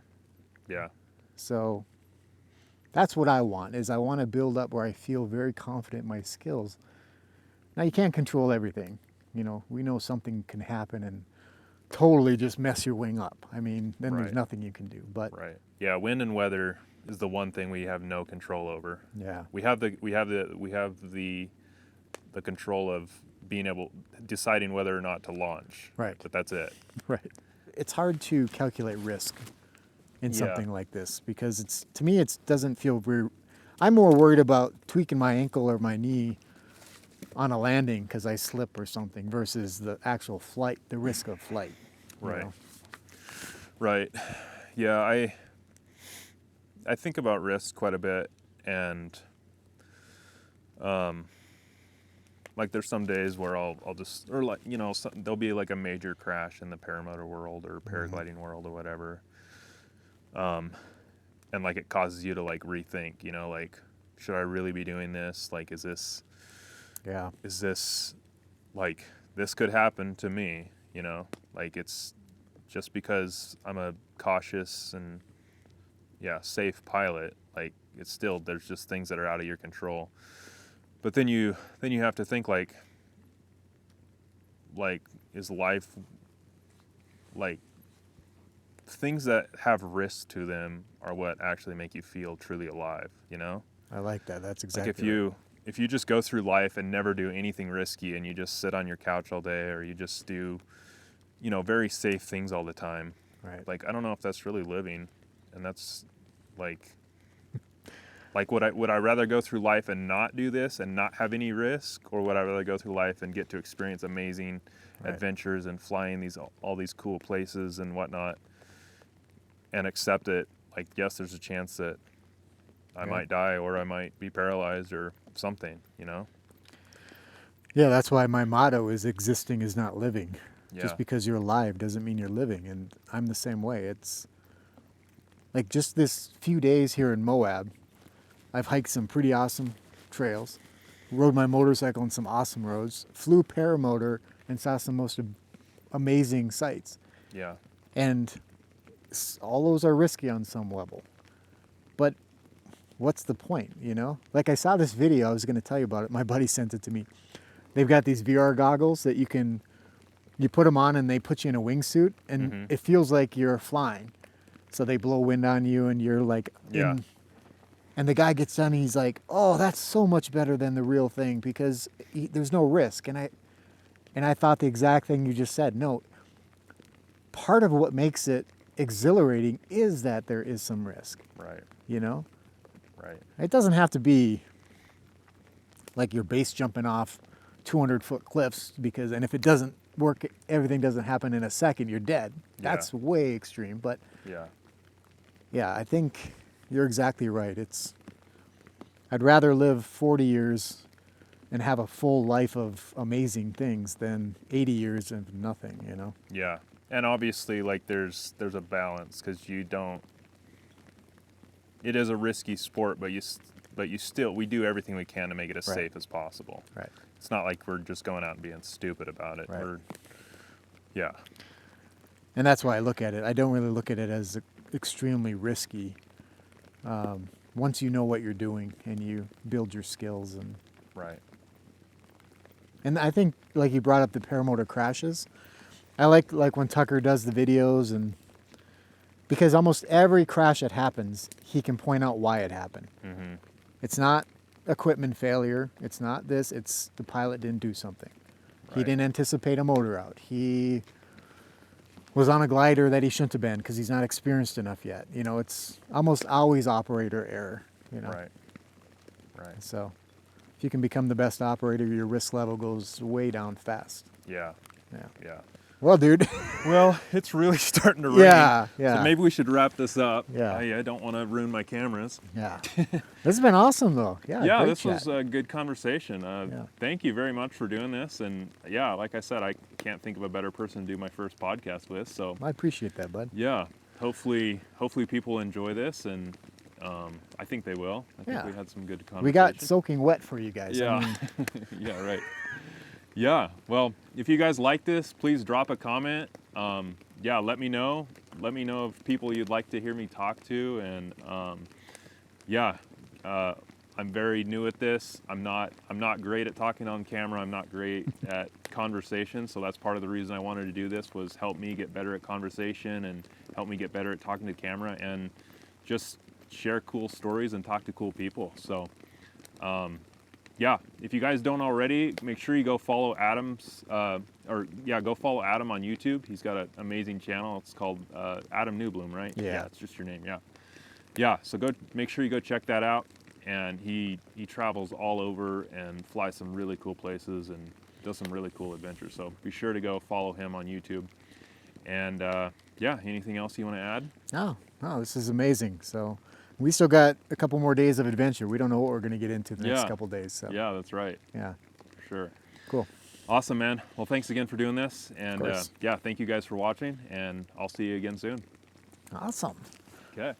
Yeah. So that's what I want, is I want to build up where I feel very confident in my skills. Now, you can't control everything. You know, we know something can happen and totally just mess your wing up. I mean, then there's Right. nothing you can do. But Right. Yeah. Wind and weather is the one thing we have no control over. yeah, We have the control of deciding whether or not to launch. Right. But that's it. right. It's hard to calculate risk in Yeah. something like this, because to me it doesn't feel very. I'm more worried about tweaking my ankle or my knee on a landing because I slip or something, versus the actual flight, the risk of flight. you Right. know? Right. Yeah. I think about risk quite a bit, and like there's some days where I'll just, or like, you know, there'll be like a major crash in the paramotor world or paragliding world or whatever. And like it causes you to like rethink, you know, like, should I really be doing this? Like, is this like, this could happen to me, you know? Like, it's just because I'm a cautious and safe pilot, like it's still, there's just things that are out of your control. But then you have to think like is life, like things that have risk to them are what actually make you feel truly alive, you know? I like that. That's exactly Like if you just go through life and never do anything risky, and you just sit on your couch all day, or you just do, you know, very safe things all the time, right. like I don't know if that's really living. And that's like would I rather go through life and not do this and not have any risk, or would I rather go through life and get to experience amazing adventures and flying all these cool places and whatnot, and accept it, like, yes, there's a chance that I might die, or I might be paralyzed or something, you know? Yeah, that's why my motto is existing is not living. Yeah. Just because you're alive doesn't mean you're living, and I'm the same way. It's like just this few days here in Moab, I've hiked some pretty awesome trails, rode my motorcycle on some awesome roads, flew paramotor, and saw some most amazing sights. Yeah. And all those are risky on some level. But what's the point, you know? Like, I saw this video, I was going to tell you about it. My buddy sent it to me. They've got these VR goggles that you put them on and they put you in a wingsuit, and it feels like you're flying. So they blow wind on you and you're like, and the guy gets done and he's like, oh, that's so much better than the real thing because there's no risk. And I thought the exact thing you just said. No, part of what makes it exhilarating is that there is some risk. Right. You know? Right. It doesn't have to be like you're base jumping off 200-foot cliffs, and if it doesn't work, everything doesn't happen in a second, you're dead. That's way extreme. But yeah, I think you're exactly right. I'd rather live 40 years and have a full life of amazing things than 80 years of nothing, you know? Yeah. And obviously, like, there's a balance, because it is a risky sport, but we do everything we can to make it as safe as possible. Right. It's not like we're just going out and being stupid about it. Right. Yeah. And that's why I look at it. I don't really look at it as extremely risky. Once you know what you're doing and you build your skills. Right. And I think, like you brought up the paramotor crashes, I like when Tucker does the videos, and because almost every crash that happens, he can point out why it happened. Mm-hmm. It's not equipment failure. It's not this. It's the pilot didn't do something. He Right. didn't anticipate a motor out. He was on a glider that he shouldn't have been because he's not experienced enough yet. You know, it's almost always operator error. You know. Right. Right. So if you can become the best operator, your risk level goes way down fast. Yeah. Yeah. Yeah. Well, dude. Well, it's really starting to rain. Yeah, yeah. So maybe we should wrap this up. Yeah. I don't want to ruin my cameras. Yeah. This has been awesome, though. Yeah. Yeah, great this was chat. a good conversation. Yeah. Thank you very much for doing this. And yeah, like I said, I can't think of a better person to do my first podcast with. So I appreciate that, bud. yeah, hopefully people enjoy this, and I think they will. I think Yeah. we had some good conversation. We got soaking wet for you guys. Yeah. I mean, Yeah, right. Yeah, well, if you guys like this, please drop a comment. Yeah, let me know. Let me know of people you'd like to hear me talk to. And yeah, I'm very new at this. I'm not great at talking on camera. I'm not great at conversation. So that's part of the reason I wanted to do this, was help me get better at conversation and help me get better at talking to camera and just share cool stories and talk to cool people. So yeah, if you guys don't already, make sure you go follow Adam's, go follow Adam on YouTube. He's got an amazing channel. It's called Adam Newbloom, right? Yeah. It's just your name, yeah. Yeah, so make sure you go check that out. And he travels all over and flies some really cool places and does some really cool adventures. So be sure to go follow him on YouTube. And yeah, anything else you want to add? no, this is amazing. So we still got a couple more days of adventure. We don't know what we're going to get into the next Yeah. couple days. So Yeah, that's right. yeah. For sure. Cool. Awesome, man. Well, thanks again for doing this. And course. yeah, thank you guys for watching. And I'll see you again soon. Awesome. Okay.